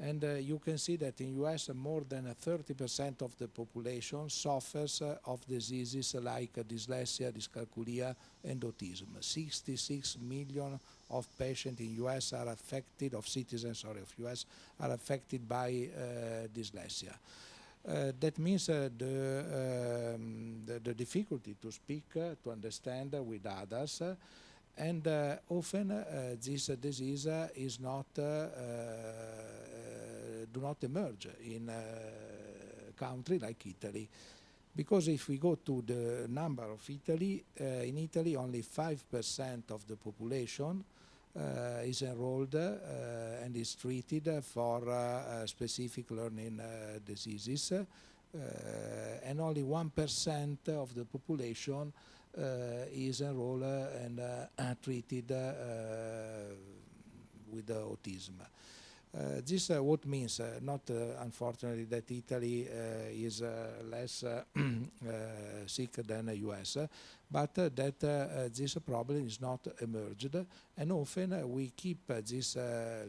And you can see that in US more than 30% of the population suffers of diseases like dyslexia, dyscalculia, and autism. 66 million of patients in US are affected, of citizens, sorry, of US are affected by dyslexia. That means the difficulty to speak, to understand with others, and often this disease is not do not emerge in a country like Italy. Because if we go to the number of Italy, in Italy only 5% of the population is enrolled and is treated for specific learning diseases, and only 1% of the population is enrolled and treated with autism. This what means not unfortunately that Italy is less sick than the US, but that this problem is not emerged, and often we keep this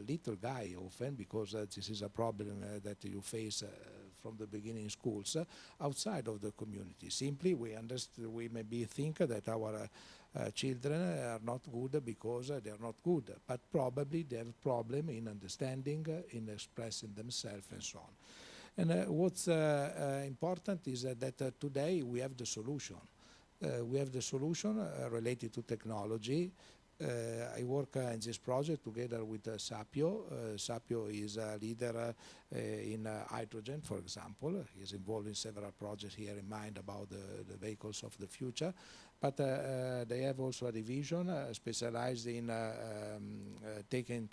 little guy often, because this is a problem that you face from the beginning in schools, outside of the community. Simply we maybe think that our children are not good because they are not good, but probably they have a problem in understanding, in expressing themselves, and so on. And what's important is that today we have the solution. We have the solution related to technology. I work in this project together with Sapio. Sapio is a leader in hydrogen, for example. He is involved in several projects here in MIND about the vehicles of the future. But they have also a division specialized in taking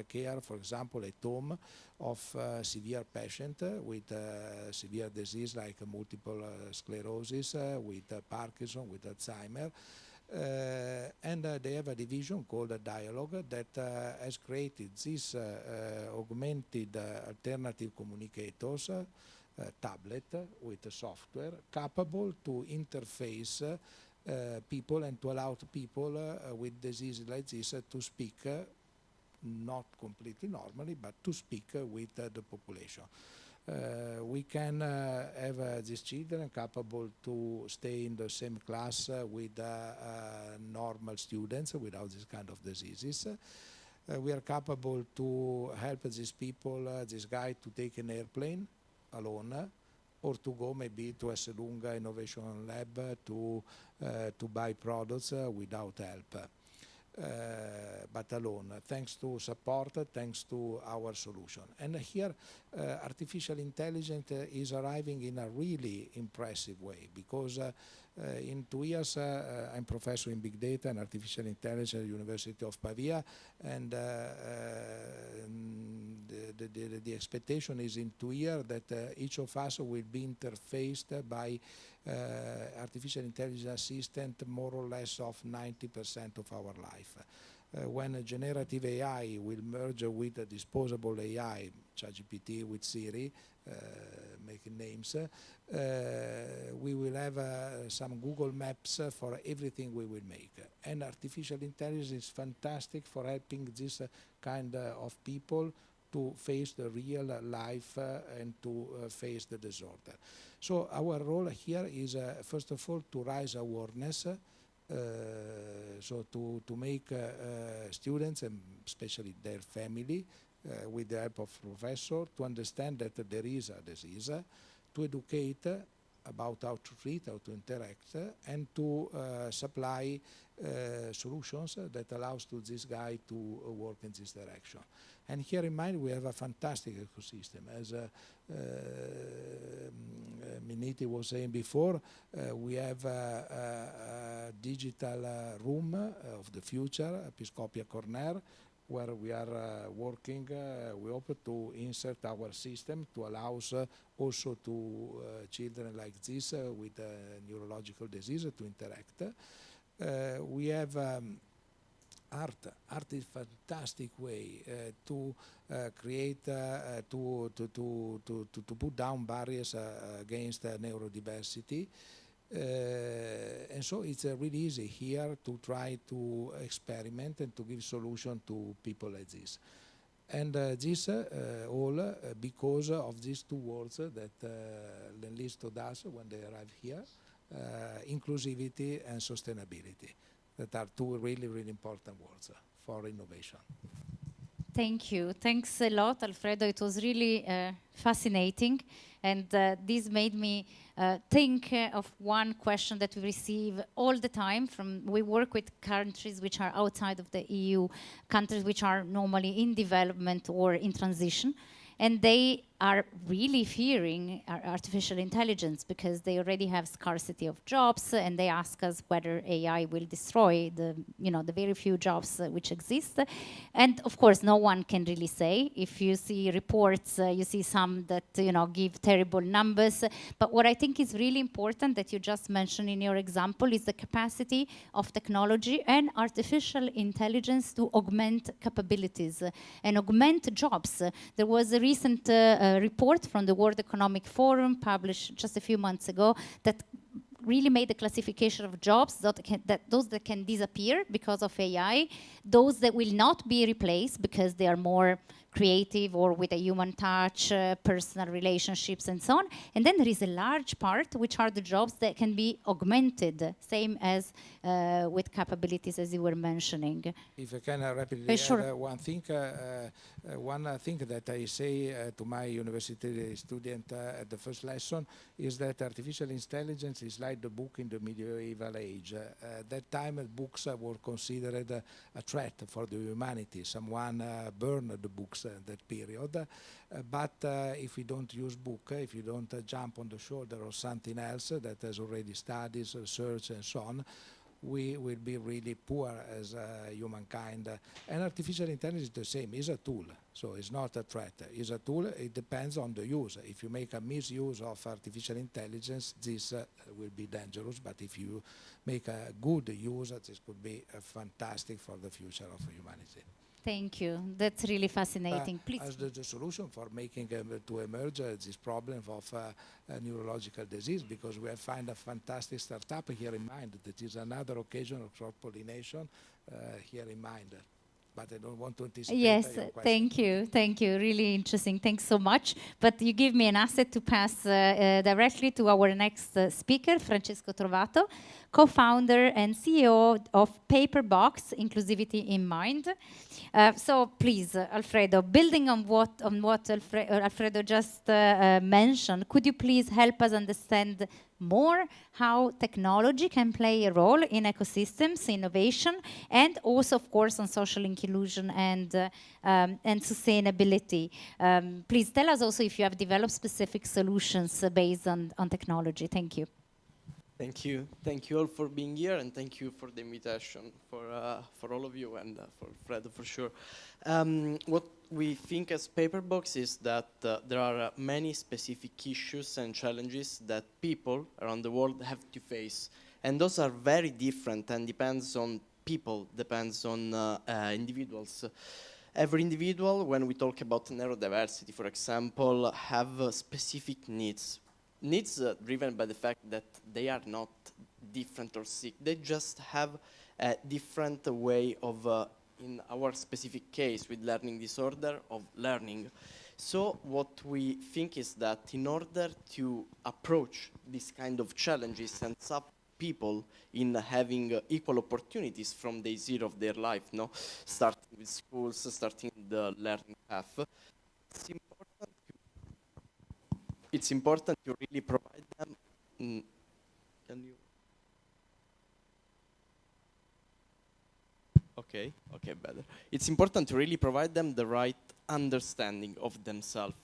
care, for example, at home of severe patient with severe disease like multiple sclerosis, with Parkinson, with Alzheimer. And they have a division called a Dialogue that has created these augmented alternative communicators, tablet with software, capable to interface people and to allow people with diseases like this to speak, not completely normally, but to speak with the population. We can have these children capable to stay in the same class with normal students without this kind of diseases. We are capable to help these people, this guy, to take an airplane alone, or to go maybe to a Selunga Innovation Lab to buy products without help. But alone, thanks to support, thanks to our solution. And here, artificial intelligence is arriving in a really impressive way, because in 2 years, I'm professor in big data and artificial intelligence at the University of Pavia, and the expectation is in 2 years that each of us will be interfaced by artificial intelligence assistant more or less of 90% of our life. When generative AI will merge with a disposable AI, ChatGPT with Siri, making names, we will have some Google Maps for everything we will make. And artificial intelligence is fantastic for helping this kind of people to face the real life and to face the disorder. So our role here is, first of all, to raise awareness, so to make students, and especially their family, with the help of professors, to understand that there is a disease, to educate about how to treat, how to interact, and to supply solutions that allows to this guy to work in this direction. And here in MIND we have a fantastic ecosystem. As Miniti was saying before, we have a digital room of the future, Episcopia Corner, where we are working. We hope to insert our system to allow also to children like this with neurological disease to interact. We have art. Art is a fantastic way to create, to put down barriers against neurodiversity. And so it's really easy here to try to experiment and to give solution to people like this. And this all because of these two words that enlisted us when they arrived here, inclusivity and sustainability. That are two really, really important words for innovation. Thank you. Thanks a lot, Alfredo. It was really fascinating. And this made me think of one question that we receive all the time we work with countries which are outside of the EU, countries which are normally in development or in transition. And they are really fearing artificial intelligence because they already have scarcity of jobs, and they ask us whether AI will destroy the very few jobs which exist. And of course, no one can really say. If you see reports, you see some that give terrible numbers. But what I think is really important that you just mentioned in your example is the capacity of technology and artificial intelligence to augment capabilities and augment jobs. There was a recent report from the World Economic Forum published just a few months ago that really made the classification of jobs, those that can disappear because of AI, those that will not be replaced because they are more creative or with a human touch, personal relationships and so on. And then there is a large part which are the jobs that can be augmented, same as with capabilities as you were mentioning. If I can rapidly sure. add one thing that I say to my university student at the first lesson is that artificial intelligence is like the book in the medieval age. At that time, books were considered a threat for the humanity. Someone burned the books at that period. But if we don't use book, if you don't jump on the shoulder of something else that has already studies, research, and so on, we will be really poor as humankind. And artificial intelligence is the same, it's a tool. So it's not a threat, it's a tool, it depends on the use. If you make a misuse of artificial intelligence, this will be dangerous, but if you make a good use, this could be fantastic for the future of humanity. Thank you. That's really fascinating. Please. As the solution for making to emerge this problem of neurological disease, because we have found a fantastic startup here in MIND. That is another occasion of cross-pollination here in MIND. But I don't want to anticipate. Yes, thank you. Thank you. Really interesting. Thanks so much. But you give me an asset to pass directly to our next speaker, Francesco Trovato, co-founder and CEO of Paperbox, Inclusivity in Mind. So please, Alfredo, building on what Alfredo just mentioned, could you please help us understand more how technology can play a role in ecosystems, innovation, and also, of course, on social inclusion and sustainability. Please tell us also if you have developed specific solutions based on technology. Thank you. Thank you. Thank you all for being here, and thank you for the invitation for all of you and for Alfredo for sure. What we think as Paperbox is that there are many specific issues and challenges that people around the world have to face, and those are very different and depends on people, depends on individuals. Every individual, when we talk about neurodiversity, for example, have specific needs. Needs driven by the fact that they are not different or sick. They just have a different way of, in our specific case with learning disorder, of learning. So what we think is that in order to approach these kind of challenges and support people in having equal opportunities from day zero of their life, no? Starting with schools, starting the learning path, it's important to really provide them. Can you? Okay, better. It's important to really provide them the right understanding of themselves.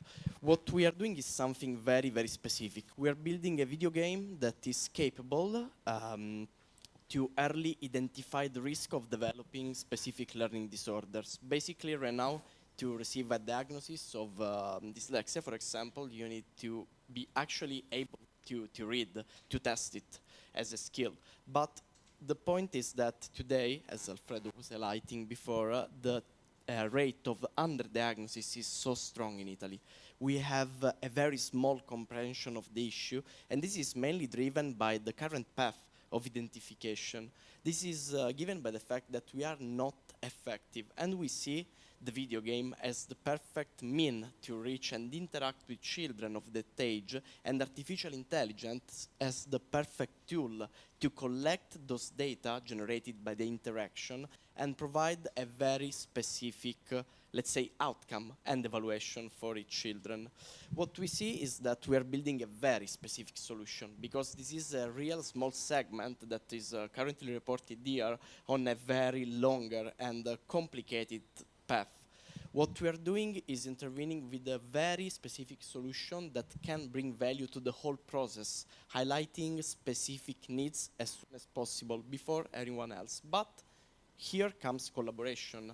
What we are doing is something very, very specific. We are building a video game that is capable to early identify the risk of developing specific learning disorders. Basically, right now, to receive a diagnosis of dyslexia, for example, you need to be actually able to read, to test it as a skill. But the point is that today, as Alfredo was highlighting before, the rate of underdiagnosis is so strong in Italy. We have a very small comprehension of the issue, and this is mainly driven by the current path of identification. This is given by the fact that we are not effective, and we see the video game as the perfect mean to reach and interact with children of that age, and artificial intelligence as the perfect tool to collect those data generated by the interaction and provide a very specific, let's say, outcome and evaluation for each children. What we see is that we are building a very specific solution, because this is a real small segment that is currently reported here on a very longer and complicated path. What we are doing is intervening with a very specific solution that can bring value to the whole process, highlighting specific needs as soon as possible before anyone else. But here comes collaboration.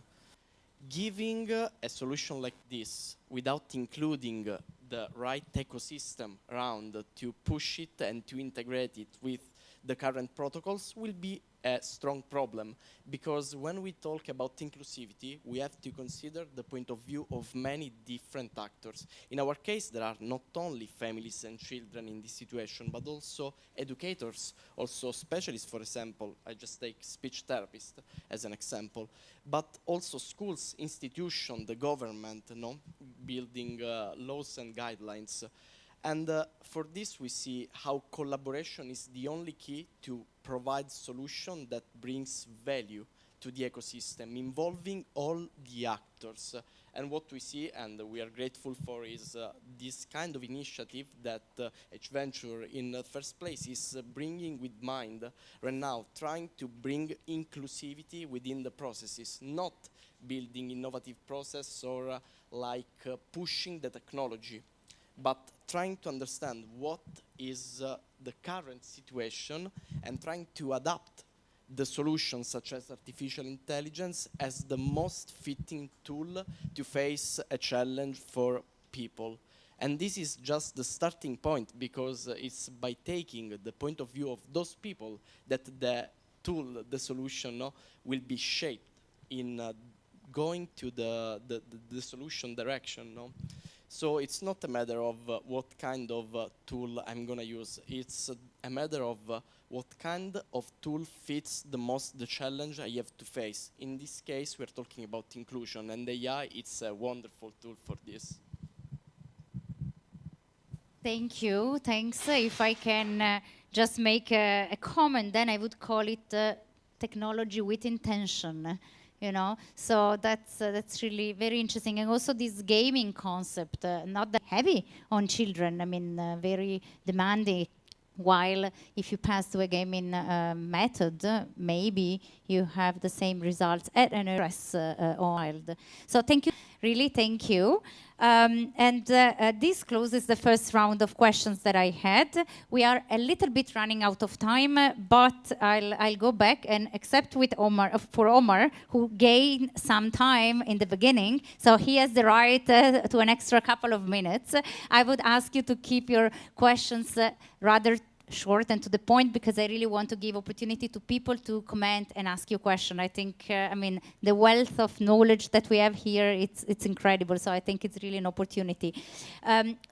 Giving a solution like this without including the right ecosystem around to push it and to integrate it with the current protocols will be a strong problem, because when we talk about inclusivity, we have to consider the point of view of many different actors. In our case, there are not only families and children in this situation, but also educators, also specialists, for example. I just take speech therapist as an example, but also schools, institutions, the government, building laws and guidelines. And for this, we see how collaboration is the only key to provide solution that brings value to the ecosystem, involving all the actors. And what we see, and we are grateful for, is this kind of initiative that HVenture in the first place is bringing with MIND right now, trying to bring inclusivity within the processes, not building innovative process or pushing the technology, but trying to understand what is the current situation and trying to adapt the solutions such as artificial intelligence as the most fitting tool to face a challenge for people. And this is just the starting point, because it's by taking the point of view of those people that the tool, the solution, will be shaped in going to the solution direction. So it's not a matter of what kind of tool I'm going to use. It's a matter of what kind of tool fits the most the challenge I have to face. In this case, we're talking about inclusion, and AI, it's a wonderful tool for this. Thank you. Thanks. If I can just make a comment, then I would call it technology with intention. So that's really very interesting. And also this gaming concept, not that heavy on children, very demanding. While if you pass to a gaming method, maybe you have the same results at an stress child. So thank you, really thank you. This closes the first round of questions that I had. We are a little bit running out of time, but I'll go back, and except with Omar, for Omar, who gained some time in the beginning, so he has the right to an extra couple of minutes. I would ask you to keep your questions rather short and to the point, because I really want to give opportunity to people to comment and ask you a question. I think, the wealth of knowledge that we have here, it's incredible. So I think it's really an opportunity.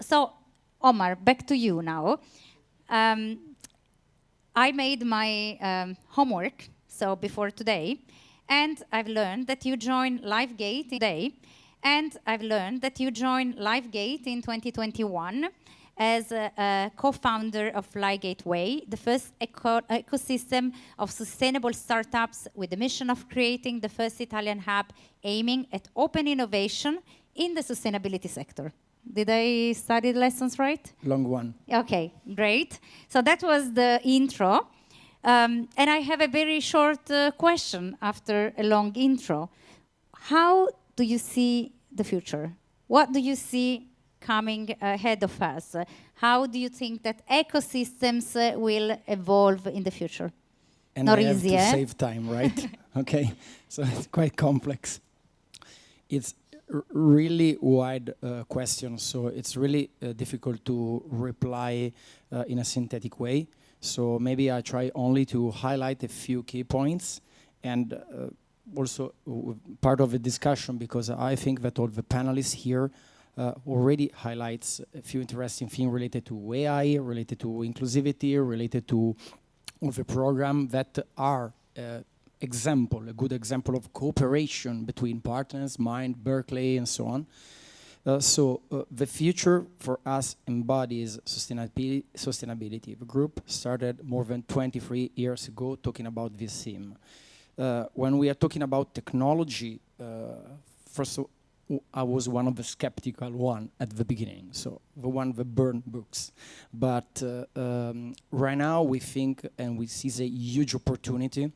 So, Omar, back to you now. I made my homework, so before today, and I've learned that you joined LiveGate today, and I've learned that you joined LiveGate in 2021. As a co-founder of LiveGate Way, the first ecosystem of sustainable startups with the mission of creating the first Italian hub aiming at open innovation in the sustainability sector. Did I study the lessons right? Long one. Okay, great. So that was the intro. And I have a very short question after a long intro. How do you see the future? What do you see coming ahead of us? How do you think that ecosystems will evolve in the future? and Not I have easy, to eh? save time, right? Okay, so it's quite complex. It's really wide question, so it's really difficult to reply in a synthetic way. So maybe I try only to highlight a few key points, and also part of the discussion, because I think that all the panelists here already highlights a few interesting things related to AI, related to inclusivity, related to the program that are a good example of cooperation between partners, MIND, Berkeley, and so on. The future for us embodies sustainability. The group started more than 23 years ago talking about this theme. When we are talking about technology, first of all, I was one of the skeptical one at the beginning, so the one that burned books. But right now we think and we see a huge opportunity,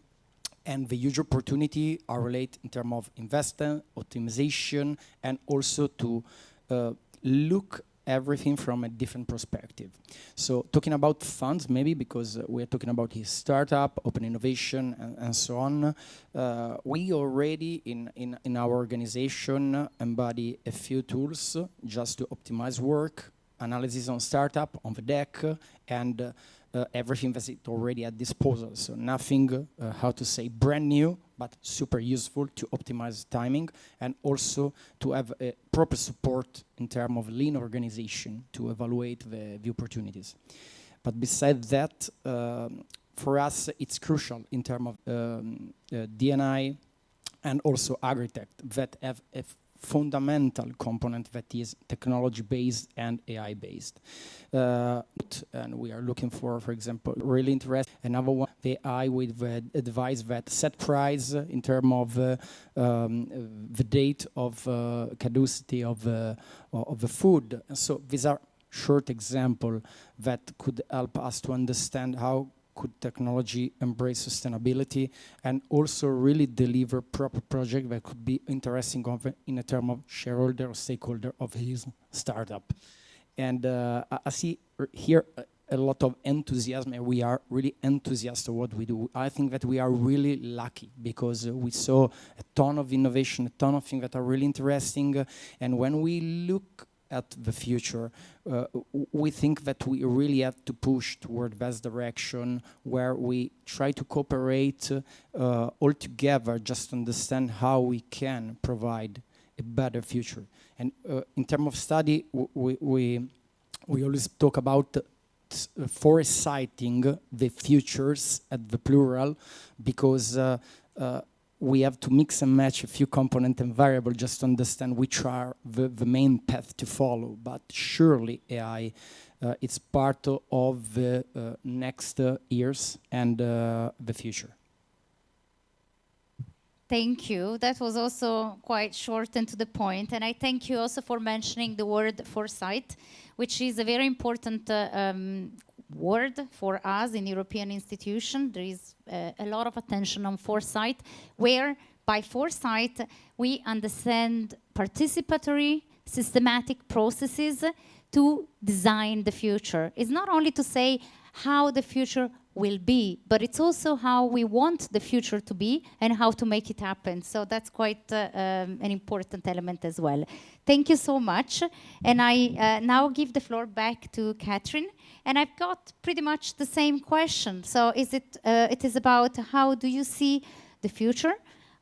and the huge opportunity are related in terms of investment, optimization, and also to look everything from a different perspective. So talking about funds, maybe because we're talking about his startup, open innovation, and so on, we already in our organization embody a few tools just to optimize work, analysis on startup, on the deck, and everything that's already at disposal. So nothing, how to say, brand new, but super useful to optimize timing, and also to have a proper support in terms of lean organization to evaluate the opportunities. But besides that, for us, it's crucial in terms of D&I and also agritech that have a fundamental component that is technology-based and AI-based. And we are looking for example, really interesting. Another one, the AI with the device that set price in terms of the date of caducity of the food. And so these are short examples that could help us to understand how could technology embrace sustainability and also really deliver proper project that could be interesting in a term of shareholder or stakeholder of his startup. And I see here a lot of enthusiasm, and we are really enthusiastic of what we do. I think that we are really lucky because we saw a ton of innovation, a ton of things that are really interesting. And when we look at the future, we think that we really have to push toward that direction where we try to cooperate all together, just to understand how we can provide a better future. And in terms of study, we always talk about foresighting the futures at the plural, because we have to mix and match a few components and variables just to understand which are the main path to follow. But surely AI, it's part of the next years and the future. Thank you. That was also quite short and to the point. And I thank you also for mentioning the word foresight, which is a very important word for us in European institutions. There is a lot of attention on foresight, where by foresight we understand participatory, systematic processes to design the future. It's not only to say how the future will be, but it's also how we want the future to be and how to make it happen. So that's quite an important element as well. Thank you so much. And I now give the floor back to Kathryn. And I've got pretty much the same question. So it is about how do you see the future?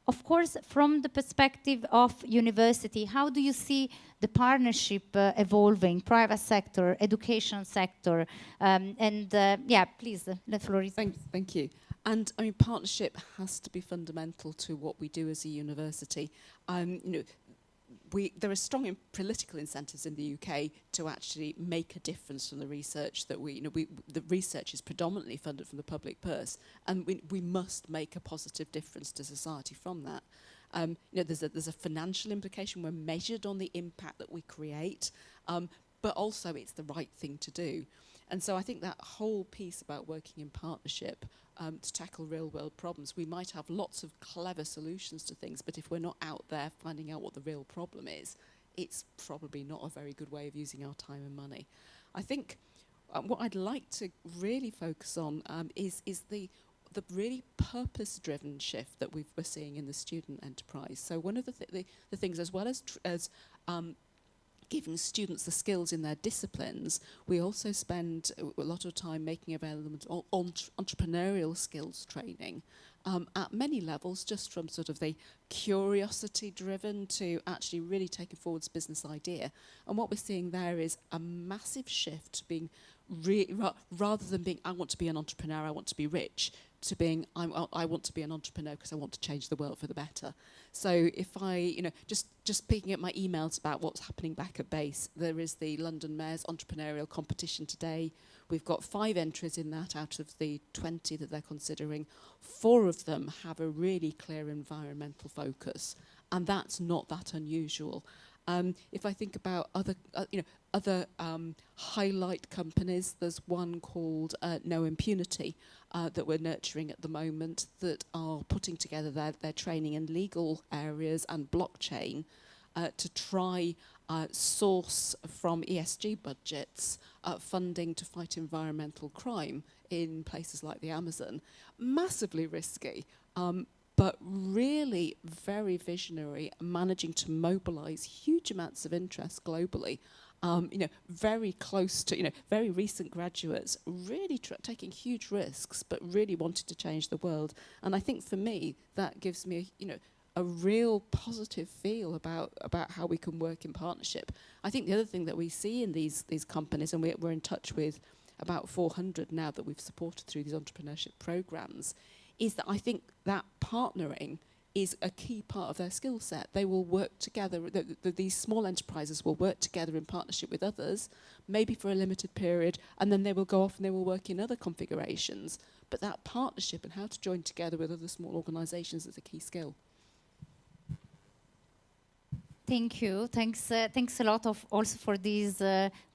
Of course, from the perspective of university, how do you see the partnership evolving, private sector, education sector? Yeah, please, the floor is yours. Thank you. And I mean, partnership has to be fundamental to what we do as a university. You know, there are strong political incentives in the UK to actually make a difference from the research that the research is predominantly funded from the public purse, and we must make a positive difference to society from that. You know, there's a financial implication. We're measured on the impact that we create, but also it's the right thing to do. And so I think that whole piece about working in partnership to tackle real-world problems, we might have lots of clever solutions to things, but if we're not out there finding out what the real problem is, it's probably not a very good way of using our time and money. I think what I'd like to really focus on is the really purpose-driven shift that we're seeing in the student enterprise. So one of the things, as well as giving students the skills in their disciplines, we also spend a lot of time making available entrepreneurial skills training at many levels, just from sort of the curiosity-driven to actually really taking forward this business idea. And what we're seeing there is a massive shift to being rather than being, I want to be an entrepreneur, I want to be rich, to being, I want to be an entrepreneur because I want to change the world for the better. So if I, just picking up my emails about what's happening back at base, there is the London Mayor's entrepreneurial competition today. We've got 5 entries in that out of the 20 that they're considering. 4 of them have a really clear environmental focus, and that's not that unusual. If I think about other highlight companies, there's one called No Impunity that we're nurturing at the moment that are putting together their training in legal areas and blockchain to try source from ESG budgets funding to fight environmental crime in places like the Amazon. Massively risky. But really very visionary, managing to mobilize huge amounts of interest globally. Very close to, very recent graduates, really taking huge risks, but really wanted to change the world. And I think for me, that gives me, a real positive feel about how we can work in partnership. I think the other thing that we see in these companies, and we're in touch with about 400 now that we've supported through these entrepreneurship programs, is that I think that partnering is a key part of their skill set. They will work together, these small enterprises will work together in partnership with others, maybe for a limited period, and then they will go off and they will work in other configurations. But that partnership and how to join together with other small organizations is a key skill. Thank you. Thanks a lot also for these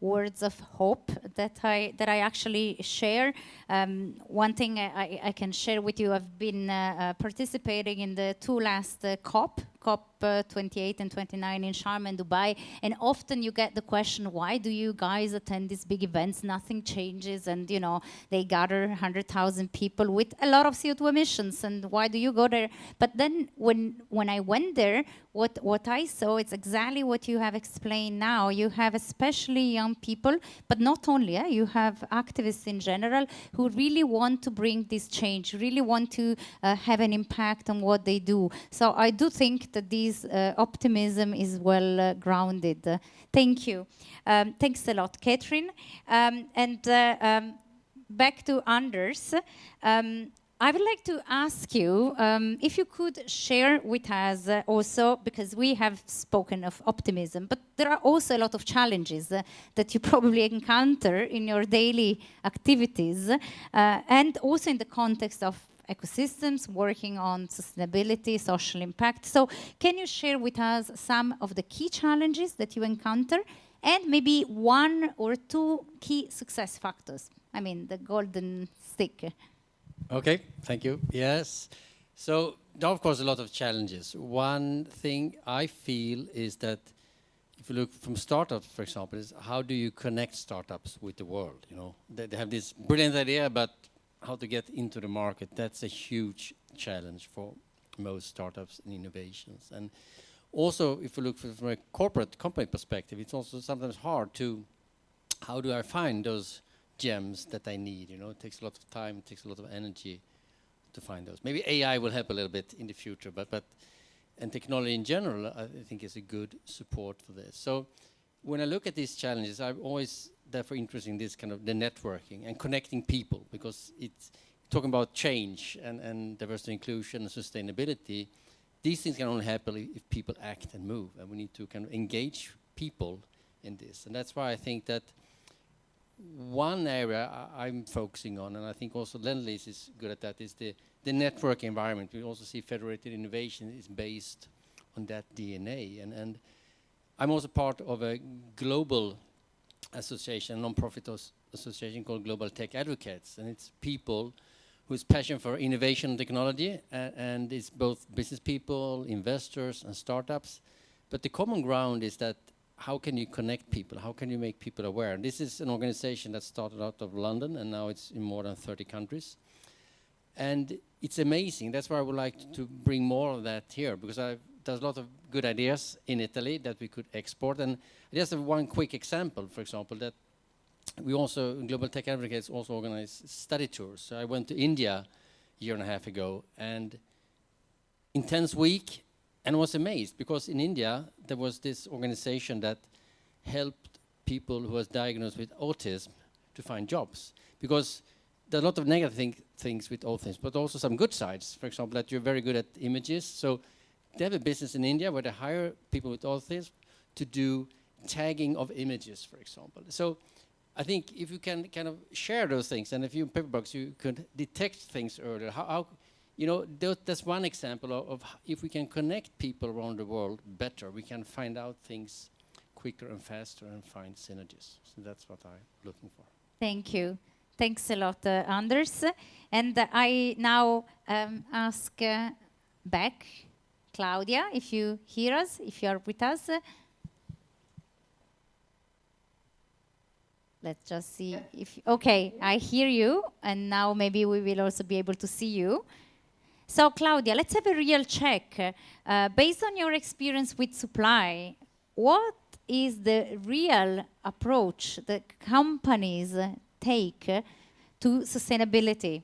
words of hope that I actually share. One thing I can share with you, I've been participating in the 2 last COP 28 and 29 in Sharm and Dubai, and often you get the question, why do you guys attend these big events? Nothing changes, and they gather 100,000 people with a lot of CO2 emissions, and why do you go there? But then when I went there, what I saw, it's exactly what you have explained now. You have especially young people, but not only, you have activists in general who really want to bring this change, really want to have an impact on what they do. So I do think that this optimism is well grounded. Thank you. Thanks a lot, Kathryn. Back to Anders. I would like to ask you if you could share with us also, because we have spoken of optimism, but there are also a lot of challenges that you probably encounter in your daily activities and also in the context of ecosystems, working on sustainability, social impact. So can you share with us some of the key challenges that you encounter and maybe 1 or 2 key success factors? I mean, the golden stick. Okay, thank you. Yes. So there are, of course, a lot of challenges. One thing I feel is that if you look from startups, for example, is how do you connect startups with the world? They have this brilliant idea, but how to get into the market, that's a huge challenge for most startups and innovations. And also, if you look from a corporate company perspective, it's also sometimes hard to, how do I find those gems that I need? It takes a lot of time, it takes a lot of energy to find those. Maybe AI will help a little bit in the future, and technology in general, I think is a good support for this. So when I look at these challenges, I'm always therefore interested in this kind of the networking and connecting people, because it's talking about change and diversity, inclusion, and sustainability. These things can only happen if people act and move, and we need to kind of engage people in this. And that's why I think that one area I'm focusing on, and I think also Lend-Lease is good at that, is the network environment. We also see Federated Innovation is based on that DNA. And I'm also part of a global association, a non-profit association called Global Tech Advocates, and it's people whose passion for innovation and technology, and it's both business people, investors, and startups. But the common ground is that how can you connect people? How can you make people aware? And this is an organization that started out of London, and now it's in more than 30 countries. And it's amazing. That's why I would like to bring more of that here, because there's a lot of good ideas in Italy that we could export. And just have one quick example, for example, that we also, Global Tech Advocates, also organize study tours. So I went to India a year and a half ago, and intense week, and was amazed, because in India, there was this organization that helped people who was diagnosed with autism to find jobs. Because there are a lot of negative things with autism, but also some good sides. For example, that you're very good at images. So they have a business in India where they hire people with autism to do tagging of images, for example. So I think if you can kind of share those things, and if you in Paperbox, you could detect things earlier. How you know, that's one example of if we can connect people around the world better, we can find out things quicker and faster and find synergies. So that's what I'm looking for. Thank you. Thanks a lot, Anders. And I now ask back Claudia, if you hear us, if you are with us. Let's just see if, okay, I hear you, and now maybe we will also be able to see you. So Claudia, let's have a real check. Based on your experience with supply, what is the real approach that companies take to sustainability?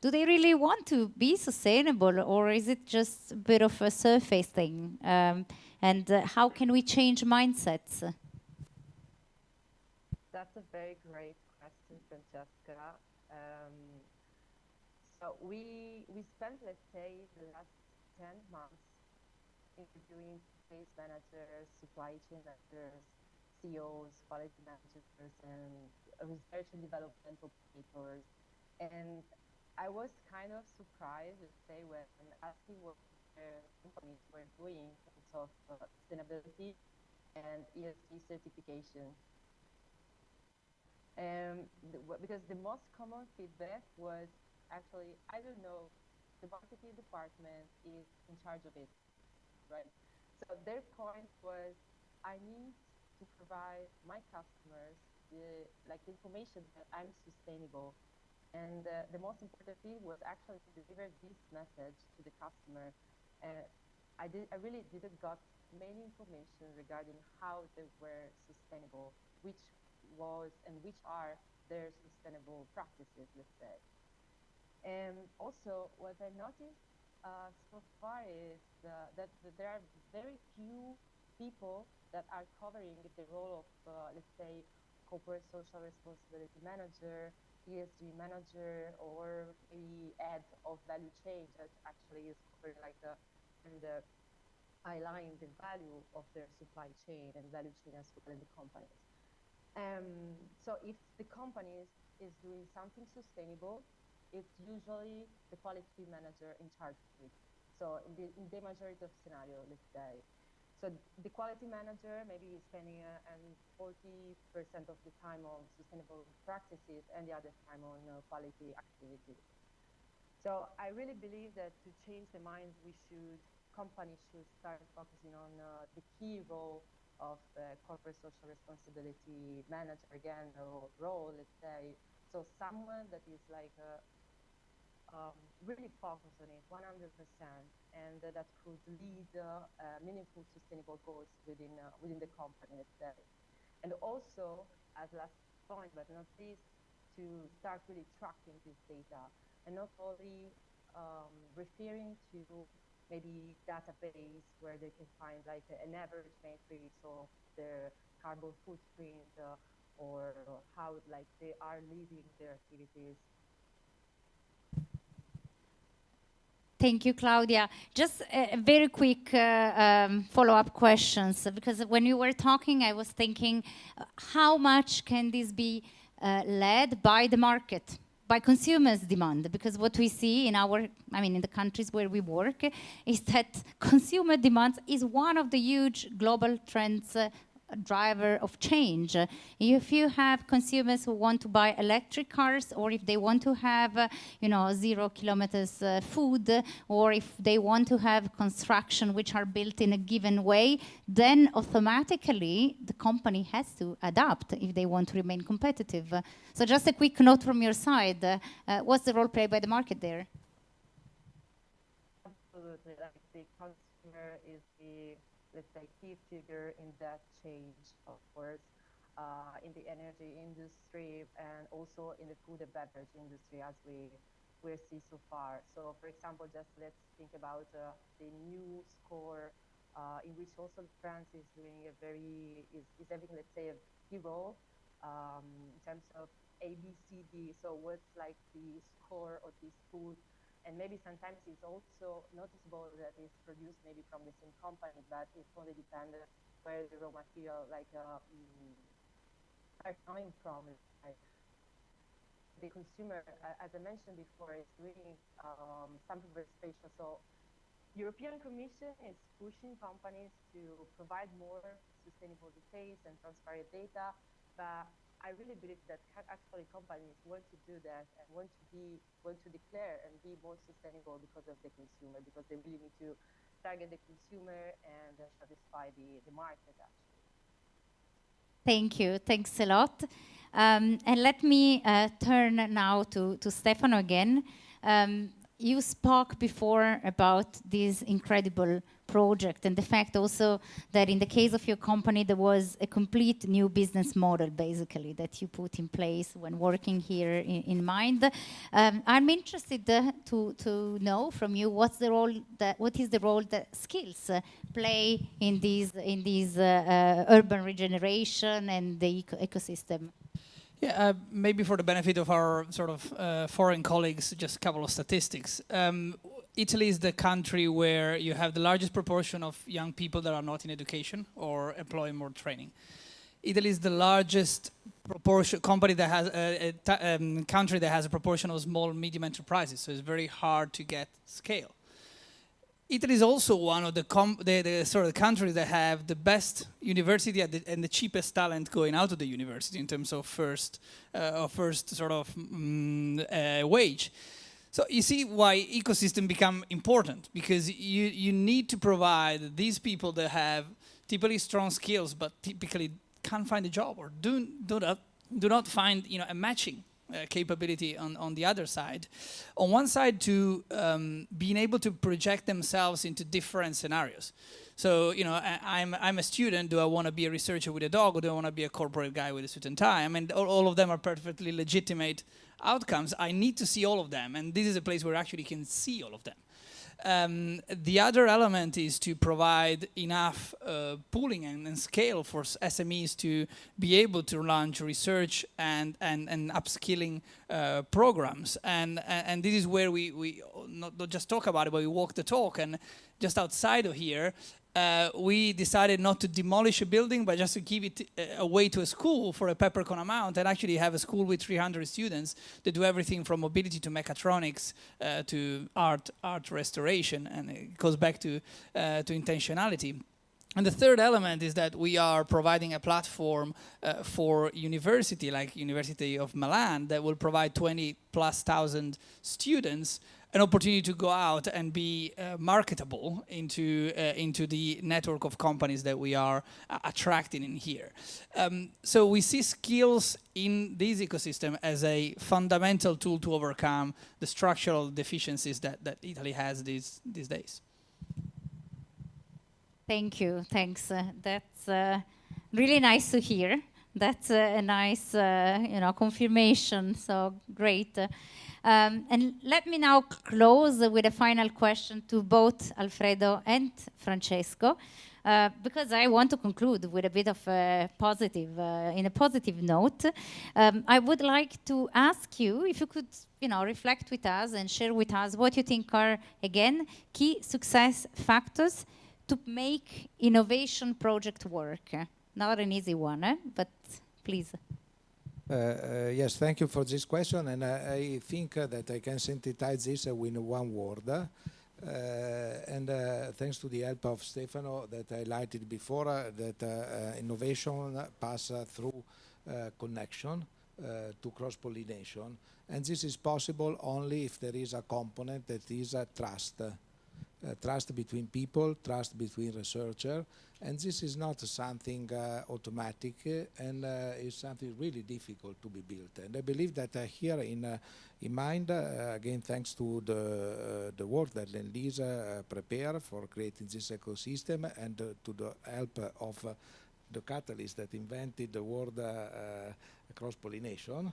Do they really want to be sustainable, or is it just a bit of a surface thing? And how can we change mindsets? That's a very great question, Francesca. So we spent, let's say, the last 10 months interviewing sales managers, supply chain managers, CEOs, quality managers, and research and developmental papers. And I was kind of surprised, let's say, when asking what companies were doing in terms of sustainability and ESG certification. Because the most common feedback was actually, I don't know, the marketing department is in charge of it, right? So their point was, I need to provide my customers the information that I'm sustainable. And the most important thing was actually to deliver this message to the customer. I really didn't got many information regarding how they were sustainable, which was and which are their sustainable practices, let's say. And also, what I noticed so far is that there are very few people that are covering the role of, let's say, corporate social responsibility manager, ESG manager, or maybe head of value chain that actually is covering and highlighting the value of their supply chain and value chain as well in the companies. So if the company is doing something sustainable, it's usually the quality manager in charge of it. So in the majority of scenarios, let's say. So the quality manager maybe is spending 40% of the time on sustainable practices and the other time on quality activities. So I really believe that to change the mind, companies should start focusing on the key role of corporate social responsibility manager, again, or role, let's say. So someone that is really focused on it 100%, and that could lead meaningful sustainable goals within the company, let's say. And also, as last point, but not least, to start really tracking this data, and not only referring to maybe database where they can find an average matrix of their carbon footprint or how they are leading their activities. Thank you, Claudia. Just very quick follow-up questions, because when you were talking, I was thinking, how much can this be led by the market, by consumers' demand? Because what we see in in the countries where we work, is that consumer demand is one of the huge global trends driver of change. If you have consumers who want to buy electric cars, or if they want to have 0 kilometers food, or if they want to have construction which are built in a given way, then automatically the company has to adapt if they want to remain competitive. So just a quick note from your side, what's the role played by the market there? absolutely. Like the consumer is the, let's say, key figure in that change, of course, in the energy industry and also in the food and beverage industry, as we see so far. So, for example, just let's think about the new score in which also France is doing a is having, let's say, a key role in terms of ABCD. So what's like the score of this food? And maybe sometimes it's also noticeable that it's produced maybe from the same company, but it's only dependent where the raw material are coming from. Right? The consumer, as I mentioned before, is doing something very special. So European Commission is pushing companies to provide more sustainable details and transparent data, but I really believe that actually companies want to do that and want to declare and be more sustainable because of the consumer, because they really need to target the consumer and satisfy the market actually. Thank you. Thanks a lot. And let me turn now to Stefano again. You spoke before about this incredible project and the fact also that in the case of your company there was a complete new business model basically that you put in place when working here in MIND. I'm interested to know from you what is the role that skills play in these urban regeneration and the ecosystem. Yeah, maybe for the benefit of our sort of foreign colleagues, just a couple of statistics. Italy is the country where you have the largest proportion of young people that are not in education or employment or training. Italy is the largest country that has a proportion of small and medium enterprises, so it's very hard to get scale. Italy is also one of the sort of countries that have the best university and the cheapest talent going out of the university in terms of first sort of wage. So you see why ecosystem become important, because you need to provide these people that have typically strong skills but typically can't find a job or do not find a matching capability on the other side. On one side, to being able to project themselves into different scenarios. So, I'm a student. Do I want to be a researcher with a dog, or do I want to be a corporate guy with a suit and tie? I mean, all of them are perfectly legitimate outcomes. I need to see all of them, and this is a place where I actually can see all of them. The other element is to provide enough pooling and scale for SMEs to be able to launch research and upskilling programs. And this is where we not just talk about it, but we walk the talk. And just outside of here, we decided not to demolish a building, but just to give it away to a school for a peppercorn amount, and actually have a school with 300 students that do everything from mobility to mechatronics to art restoration, and it goes back to intentionality. And the third element is that we are providing a platform for university, like University of Milan, that will provide 20,000+ students an opportunity to go out and be marketable into the network of companies that we are attracting in here. So we see skills in this ecosystem as a fundamental tool to overcome the structural deficiencies that Italy has these days. Thank you. Thanks. That's really nice to hear. That's a nice, confirmation. So great. And let me now close with a final question to both Alfredo and Francesco, because I want to conclude with a bit of a positive, in a positive note. I would like to ask you if you could, reflect with us and share with us what you think are, again, key success factors to make innovation project work. Not an easy one, but please. Yes, thank you for this question, and I think that I can synthesize this with one word. And thanks to the help of Stefano that I highlighted before, that innovation passes through connection to cross-pollination, and this is possible only if there is a component that is trust. trust between people, trust between researchers, and this is not something automatic, and is something really difficult to be built. And I believe that here in MIND, again thanks to the work that Lisa prepared for creating this ecosystem, and to the help of the catalyst that invented the word cross-pollination.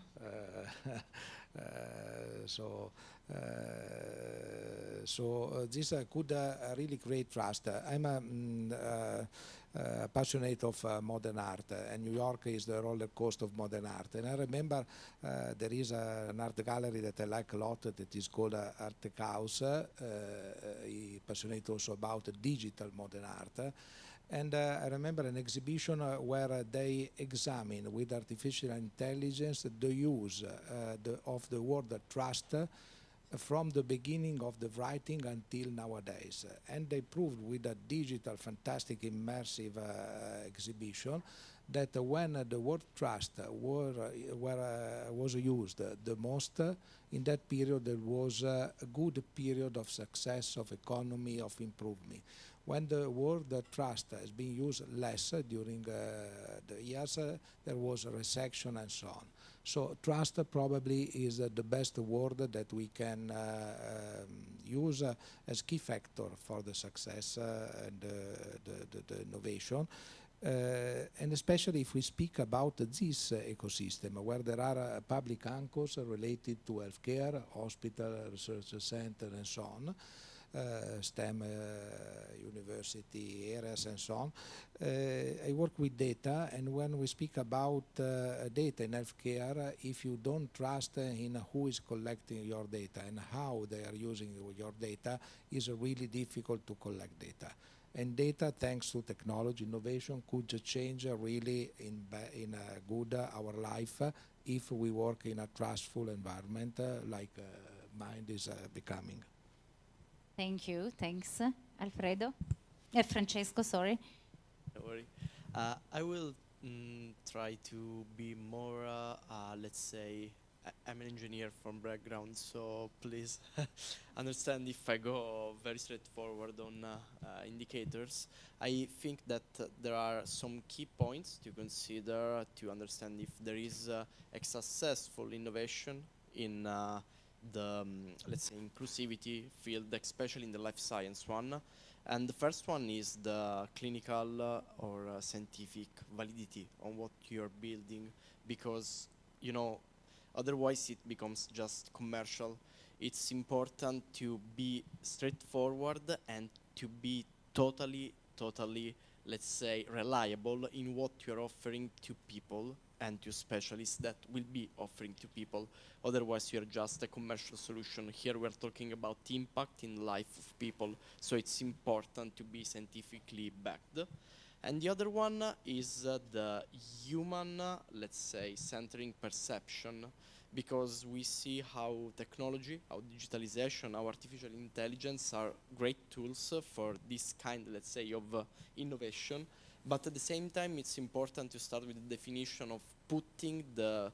So this could really create trust. I'm passionate of modern art, and New York is the roller coaster of modern art. And I remember there is an art gallery that I like a lot that is called Art House. Passionate also about digital modern art. And I remember an exhibition where they examine with artificial intelligence the use of the word trust from the beginning of the writing until nowadays. And they proved with a digital, fantastic, immersive exhibition that when the word trust was used the most, in that period there was a good period of success, of economy, of improvement. When the word trust has been used less during the years, there was a recession and so on. So trust probably is the best word that we can use as key factor for the success and the innovation. And especially if we speak about this ecosystem, where there are public anchors related to healthcare, hospital, research center, and so on, STEM university areas and so on. I work with data, and when we speak about data in healthcare, if you don't trust in who is collecting your data and how they are using your data, it's really difficult to collect data. And data, thanks to technology, innovation, could change really in a good our life if we work in a trustful environment like MIND is becoming. Thank you. Thanks, Alfredo. Francesco, sorry. Don't worry. I will try to be more, let's say, I'm an engineer from background, so please understand if I go very straightforward on indicators. I think that there are some key points to consider to understand if there is a successful innovation in the, let's say, inclusivity field, especially in the life science one. And the first one is the clinical or scientific validity on what you're building, because, you know, otherwise it becomes just commercial. It's important to be straightforward and to be totally, let's say, reliable in what you're offering to people and to specialists that will be offering to people. Otherwise, you're just a commercial solution. Here we're talking about impact in the life of people, so it's important to be scientifically backed. And the other one is the human, let's say, centering perception, because we see how technology, how digitalization, how artificial intelligence are great tools for this kind, let's say, of innovation. But at the same time, it's important to start with the definition of putting the,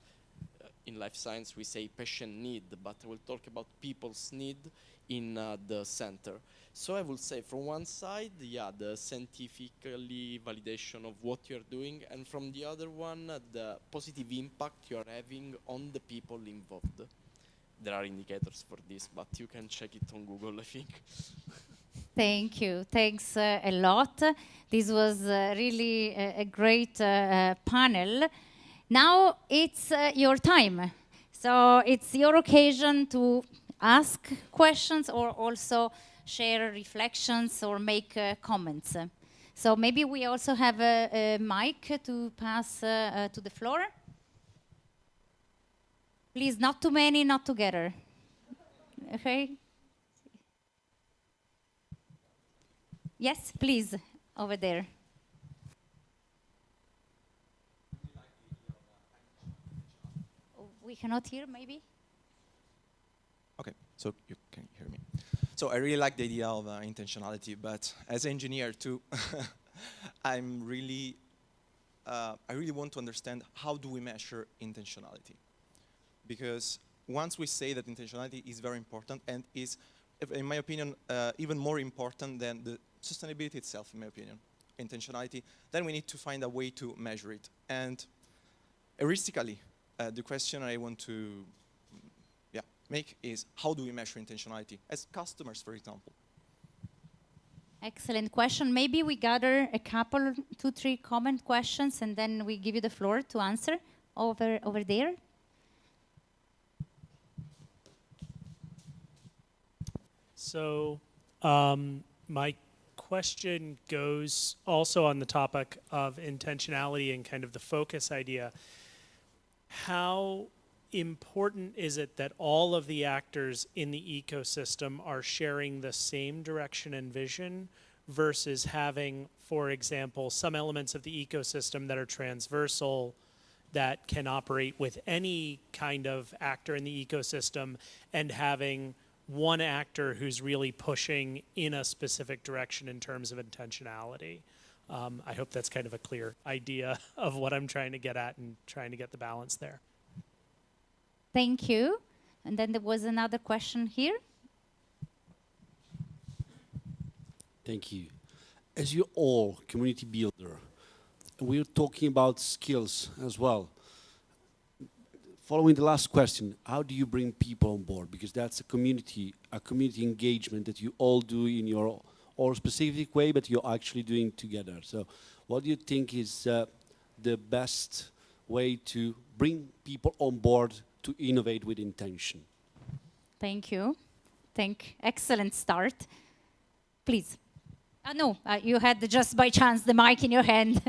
in life science we say patient need, but we'll talk about people's need in the center. So I will say from one side, yeah, the scientifically validation of what you're doing, and from the other one, the positive impact you're having on the people involved. There are indicators for this, but you can check it on Google, I think. Thank you. Thanks a lot. This was really a great panel. Now it's your time. So it's your occasion to ask questions or also share reflections or make comments. So maybe we also have a mic to pass to the floor. Please, not too many, not together. Okay? Yes, please, over there. We cannot hear, maybe? Okay, so you can hear me. So I really like the idea of intentionality, but as an engineer too, I really want to understand how do we measure intentionality? Because once we say that intentionality is very important and is in my opinion, even more important than the sustainability itself, in my opinion, intentionality. Then we need to find a way to measure it. And heuristically, the question I want to make is, how do we measure intentionality as customers, for example? Excellent question. Maybe we gather a couple, 2, 3 comment questions, and then we give you the floor to answer over there. So my question goes also on the topic of intentionality and kind of the focus idea. How important is it that all of the actors in the ecosystem are sharing the same direction and vision versus having, for example, some elements of the ecosystem that are transversal that can operate with any kind of actor in the ecosystem, and having one actor who's really pushing in a specific direction in terms of intentionality? I hope that's kind of a clear idea of what I'm trying to get at and trying to get the balance there. Thank you. And then there was another question here. Thank you. As you're all community builder, we're talking about skills as well. Following the last question, how do you bring people on board? Because that's a community engagement that you all do in your own specific way, but you're actually doing together. So what do you think is the best way to bring people on board to innovate with intention? Thank you. Excellent start. Please. No, you had just by chance the mic in your hand.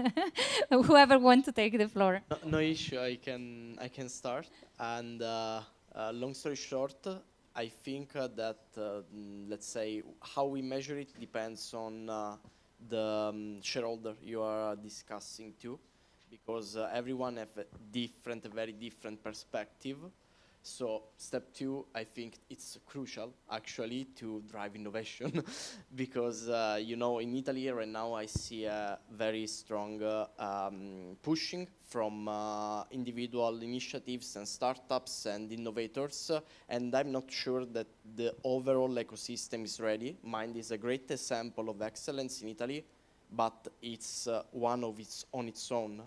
Whoever wants to take the floor. No issue. I can start. And long story short, I think that let's say how we measure it depends on the shareholder you are discussing too, because everyone have a very different perspective. So step 2, I think it's crucial actually to drive innovation because, you know, in Italy right now I see a very strong pushing from individual initiatives and startups and innovators, and I'm not sure that the overall ecosystem is ready. MIND is a great example of excellence in Italy, but it's one of its on its own.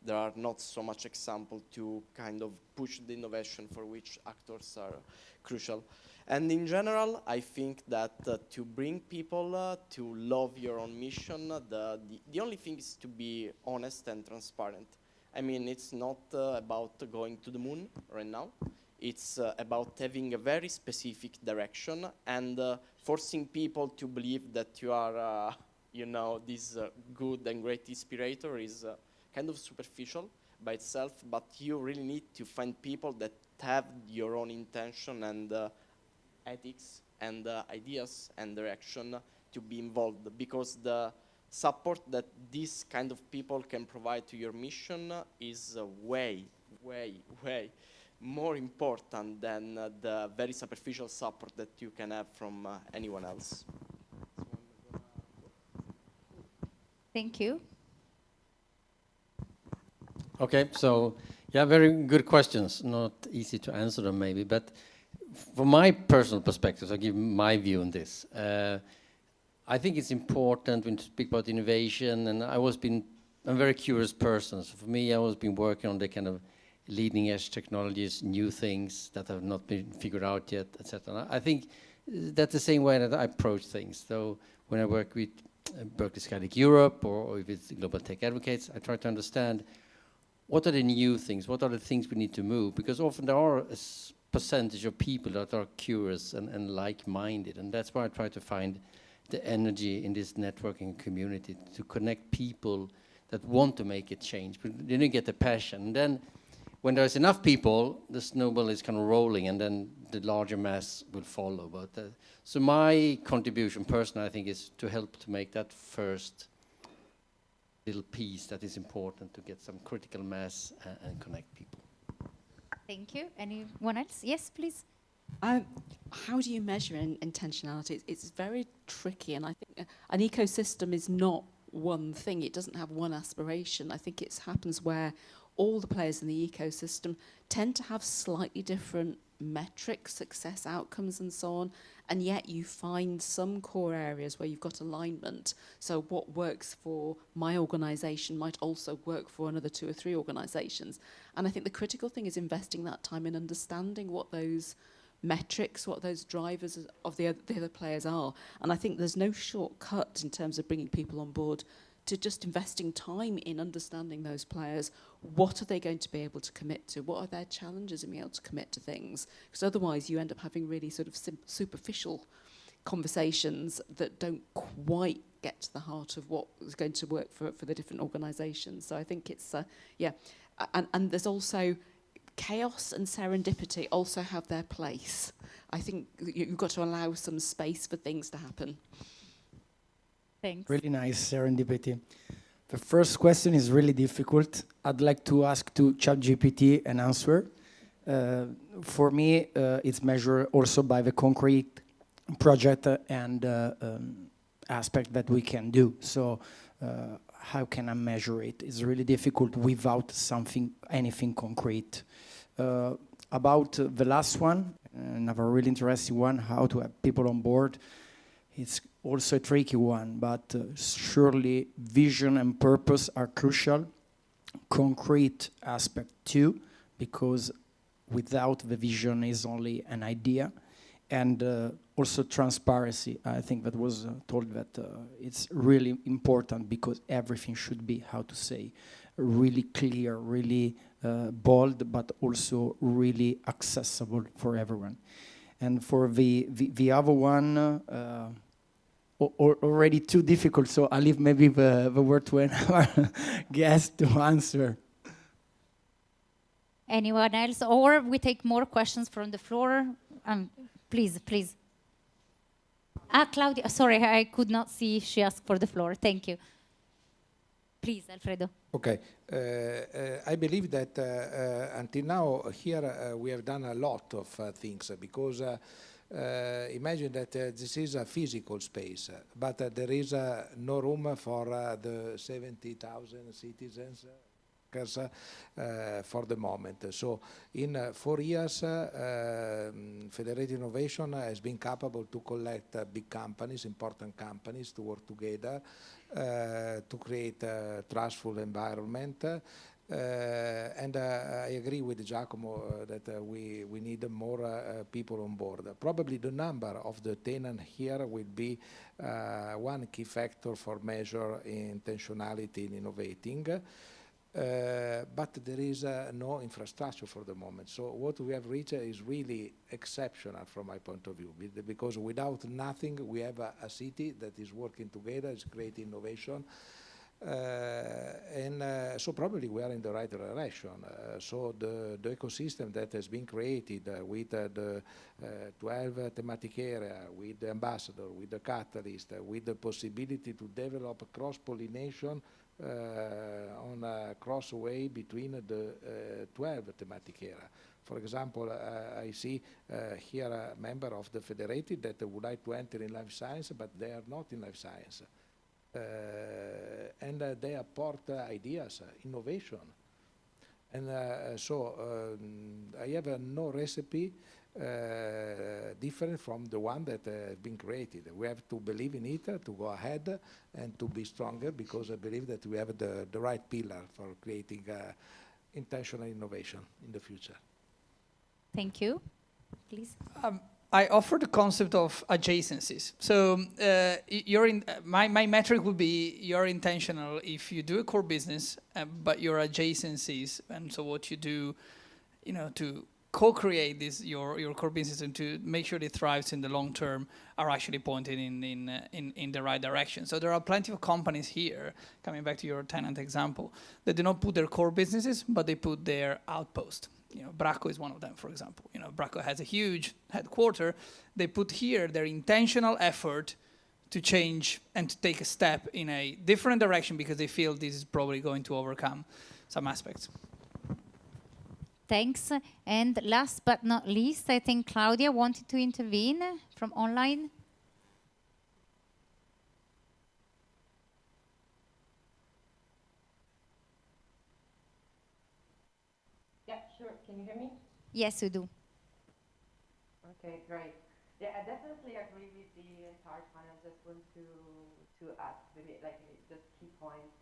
There are not so much example to kind of push the innovation for which actors are crucial. And in general, I think that to bring people to love your own mission, the only thing is to be honest and transparent. I mean, it's not about going to the moon right now. It's about having a very specific direction and forcing people to believe that you are, you know, this good and great inspirator is kind of superficial by itself, but you really need to find people that have your own intention and ethics and ideas and direction to be involved, because the support that these kind of people can provide to your mission is way, way, way more important than the very superficial support that you can have from anyone else. Thank you. Okay, so yeah, very good questions. Not easy to answer them maybe, but from my personal perspective, I'll give my view on this. I think it's important when you speak about innovation, and I'm a very curious person. So for me, I've always been working on the kind of leading edge technologies, new things that have not been figured out yet, etc. I think that's the same way that I approach things. So when I work with Berkeley Skydeck Europe or if it's Global Tech Advocates, I try to understand what are the new things, what are the things we need to move, because often there are a percentage of people that are curious and like-minded, and that's why I try to find the energy in this networking community to connect people that want to make a change, but they didn't get the passion. And then when there's enough people, the snowball is kind of rolling, and then the larger mass will follow. But so my contribution personally, I think, is to help to make that first little piece that is important to get some critical mass and connect people. Thank you. Anyone else? Yes, please. How do you measure intentionality? It's very tricky, and I think an ecosystem is not one thing. It doesn't have one aspiration. I think it happens where all the players in the ecosystem tend to have slightly different metrics, success outcomes and so on, and yet you find some core areas where you've got alignment. So what works for my organisation might also work for another 2 or 3 organisations. And I think the critical thing is investing that time in understanding what those metrics, what those drivers of the other players are. And I think there's no shortcut in terms of bringing people on board to just investing time in understanding those players. What are they going to be able to commit to? What are their challenges in being able to commit to things? Because otherwise you end up having really sort of superficial conversations that don't quite get to the heart of what is going to work for the different organisations. So I think it's, yeah. And there's also chaos and serendipity also have their place. I think you've got to allow some space for things to happen. Thanks. Really nice serendipity. The first question is really difficult. I'd like to ask to ChatGPT an answer. For me, it's measured also by the concrete project and aspect that we can do. So how can I measure it? It's really difficult without anything concrete. About the last one, another really interesting one, how to have people on board. It's also a tricky one, but surely vision and purpose are crucial. Concrete aspect too, because without the vision is only an idea. And also transparency. I think that was told that it's really important because everything should be, how to say, really clear, really bold, but also really accessible for everyone. And for the other one, already too difficult, so I'll leave maybe the word to our guest to answer. Anyone else? Or we take more questions from the floor. Please, please. Claudia, sorry, I could not see if she asked for the floor. Thank you. Please, Alfredo. Okay. I believe that until now here we have done a lot of things because imagine that this is a physical space, but there is no room for the 70,000 citizens for the moment. So in 4 years, Federated Innovation has been capable to collect big companies, important companies, to work together to create a trustful environment. And I agree with Giacomo that we need more people on board. Probably the number of the tenants here will be one key factor for measure intentionality in innovating. But there is no infrastructure for the moment. So what we have reached is really exceptional from my point of view, because without nothing, we have a city that is working together, is creating innovation. And so probably we are in the right direction. So the ecosystem that has been created with the 12 thematic area, with the ambassador, with the catalyst, with the possibility to develop cross-pollination on a crossway between the 12 thematic area. For example, I see here a member of the Federated that would like to enter in life science, but they are not in life science. And they apport ideas, innovation. And so I have no recipe different from the one that has been created. We have to believe in it, to go ahead and to be stronger, because I believe that we have the right pillar for creating intentional innovation in the future. Thank you. Please. I offer the concept of adjacencies. So my metric would be you're intentional if you do a core business, but your adjacencies, and so what you do, to co-create your core business and to make sure it thrives in the long term, are actually pointed in the right direction. So there are plenty of companies here, coming back to your tenant example, that do not put their core businesses, but they put their outpost. Bracco is one of them, for example. Bracco has a huge headquarter. They put here their intentional effort to change and to take a step in a different direction because they feel this is probably going to overcome some aspects. Thanks. And last but not least, I think Claudia wanted to intervene from online. Yeah, sure. Can you hear me? Yes, we do. Okay, great. Yeah, I definitely agree with the entire panel. Just want to add maybe like just key points.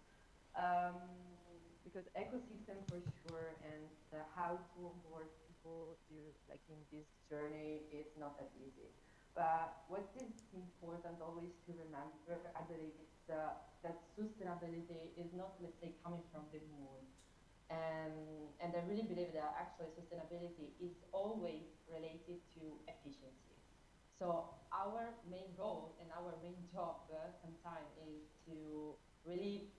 Because ecosystem for sure, and how to onboard people to like in this journey is not that easy. But what is important always to remember, I believe, it's that sustainability is not, let's say, coming from the moon. And I really believe that actually sustainability is always related to efficiency. So our main goal and our main job sometimes is to really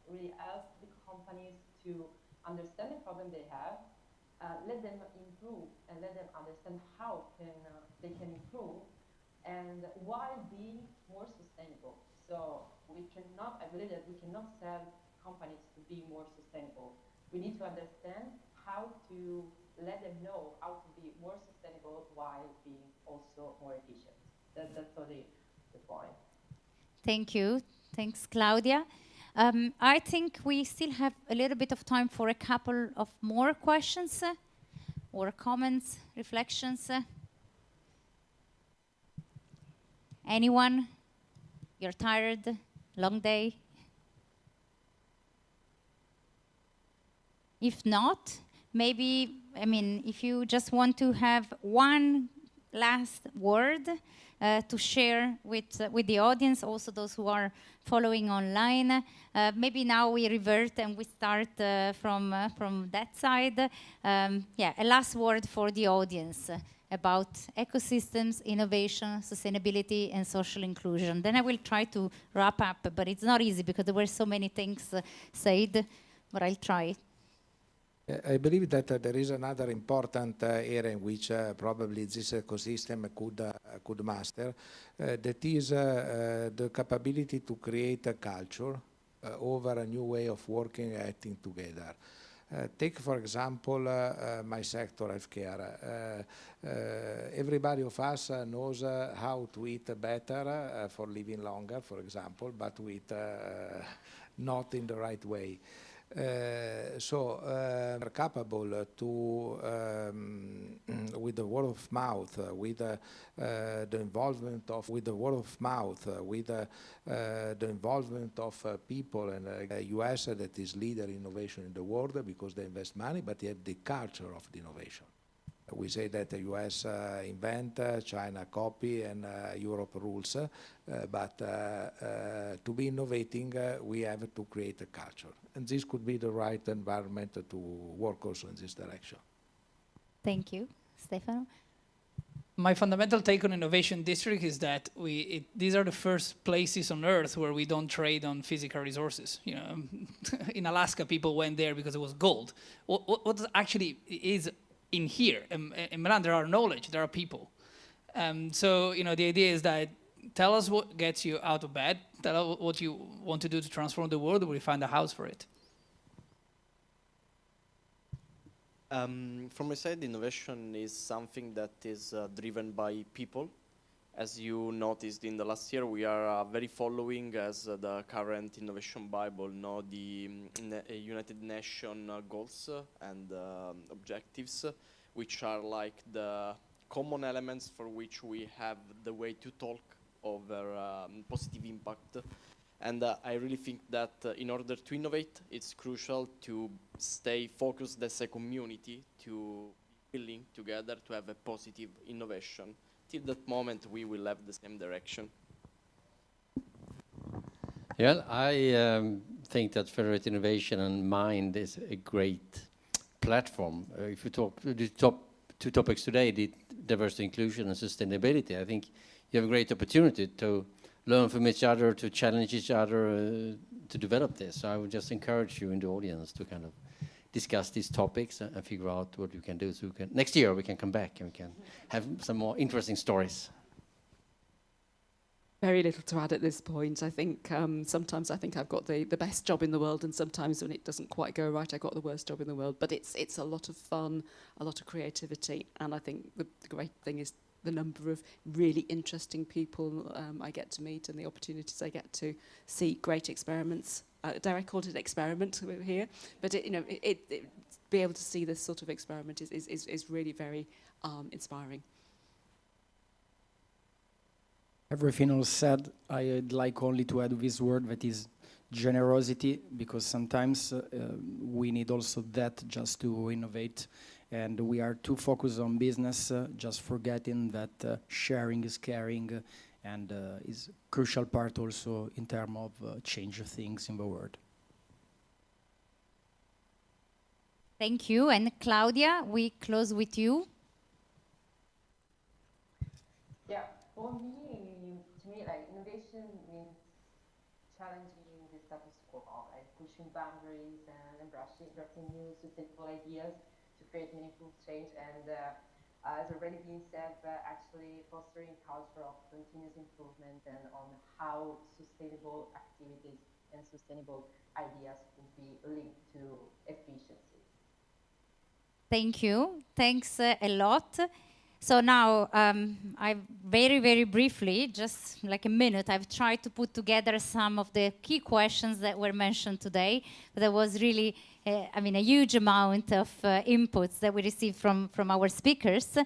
really help the companies to understand the problem they have, let them improve and let them understand how they can improve, and while being more sustainable. So I believe that we cannot sell companies to be more sustainable. We need to understand how to let them know how to be more sustainable while being also more efficient. That's really the point. Thank you. Thanks, Claudia. I think we still have a little bit of time for a couple of more questions or comments, reflections. Anyone? You're tired? Long day? If not, maybe, I mean, if you just want to have one last word to share with the audience, also those who are following online. Maybe now we revert and we start from that side. Yeah, a last word for the audience about ecosystems, innovation, sustainability, and social inclusion. Then I will try to wrap up, but it's not easy because there were so many things said, but I'll try. I believe that there is another important area in which probably this ecosystem could master. That is the capability to create a culture over a new way of working, acting together. Take, for example, my sector, healthcare. Everybody of us knows how to eat better for living longer, for example, but we eat not in the right way. So are capable to, with the word of mouth, with the involvement of, with the word of mouth, with the involvement of people, and US that is leader in innovation in the world because they invest money, but they have the culture of the innovation. We say that the US invent, China copy, and Europe rules. But to be innovating, we have to create a culture. And this could be the right environment to work also in this direction. Thank you. Stefano? My fundamental take on Innovation District is that these are the first places on Earth where we don't trade on physical resources. You know, in Alaska, people went there because it was gold. What actually is in here? In Milan, there are knowledge, there are people. So, you know, the idea is that tell us what gets you out of bed, tell us what you want to do to transform the world, and we find a house for it. From my side, innovation is something that is driven by people. As you noticed in the last year, we are very following as the current Innovation Bible, the United Nations goals and objectives, which are like the common elements for which we have the way to talk over positive impact. And I really think that in order to innovate, it's crucial to stay focused as a community, to be willing together to have a positive innovation. Till that moment, we will have the same direction. Yeah, I think that Federated Innovation and MIND is a great platform. If you talk the two topics today, the diversity, inclusion, and sustainability, I think you have a great opportunity to learn from each other, to challenge each other, to develop this. So I would just encourage you in the audience to kind of discuss these topics and figure out what you can do. So next year we can come back and we can have some more interesting stories. Very little to add at this point. I think sometimes I think I've got the best job in the world, and sometimes when it doesn't quite go right, I've got the worst job in the world. But it's a lot of fun, a lot of creativity, and I think the great thing is the number of really interesting people I get to meet and the opportunities I get to see great experiments. Dare I call it an experiment here? But be able to see this sort of experiment is really very inspiring. Everything else said, I'd like only to add this word that is generosity, because sometimes we need also that just to innovate, and we are too focused on business, just forgetting that sharing is caring, and is a crucial part also in terms of change of things in the world. Thank you. And Claudia, we close with you. Yeah, for me, like innovation means challenging the status quo, like pushing boundaries and embracing new sustainable ideas to create meaningful change. And as already been said, actually fostering culture of continuous improvement and on how sustainable activities and sustainable ideas can be linked to efficiency. Thank you. Thanks a lot. So now, I very briefly, just like a minute, I've tried to put together some of the key questions that were mentioned today. There was really, a huge amount of inputs that we received from our speakers.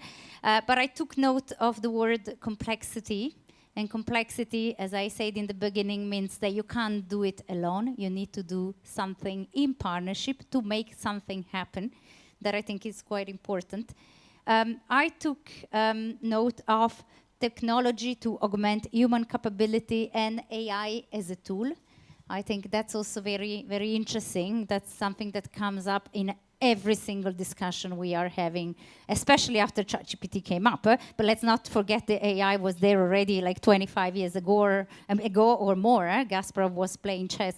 But I took note of the word complexity. And complexity, as I said in the beginning, means that you can't do it alone. You need to do something in partnership to make something happen. That I think is quite important. I took note of technology to augment human capability and AI as a tool. I think that's also very interesting. That's something that comes up in every single discussion we are having, especially after ChatGPT came up. But let's not forget the AI was there already like 25 years ago or more. Kasparov was playing chess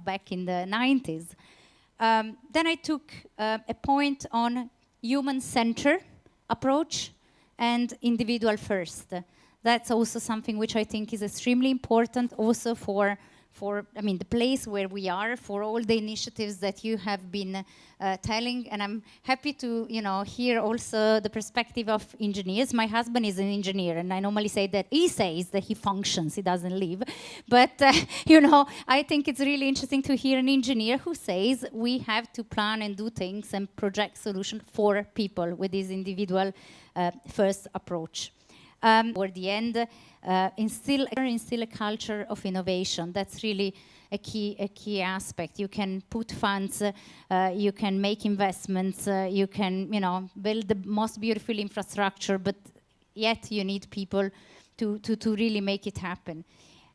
back in the 90s. Then I took a point on human-centered approach and individual first. That's also something which I think is extremely important also for the place where we are, for all the initiatives that you have been telling. And I'm happy to hear also the perspective of engineers. My husband is an engineer, and I normally say that he says that he functions, he doesn't live. But I think it's really interesting to hear an engineer who says we have to plan and do things and project solutions for people with this individual first approach. Toward the end, instill a culture of innovation. That's really a key aspect. You can put funds, you can make investments, you can build the most beautiful infrastructure, but yet you need people to really make it happen.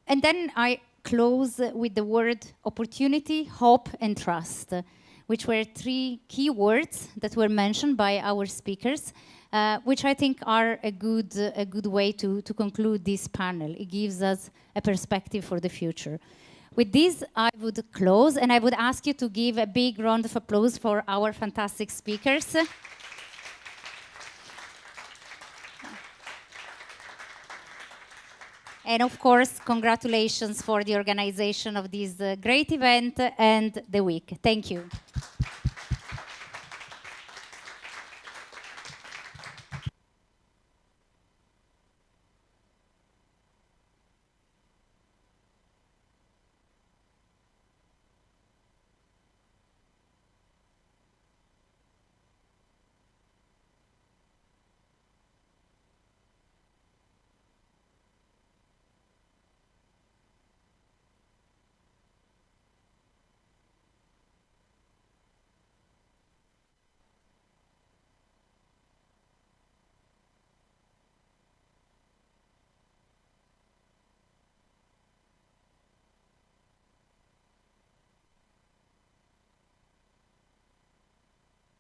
And then I close with the word opportunity, hope, and trust, which were 3 key words that were mentioned by our speakers. Which I think are a good way to conclude this panel. It gives us a perspective for the future. With this, I would close, and I would ask you to give a big round of applause for our fantastic speakers. And of course, congratulations for the organization of this great event and the week. Thank you.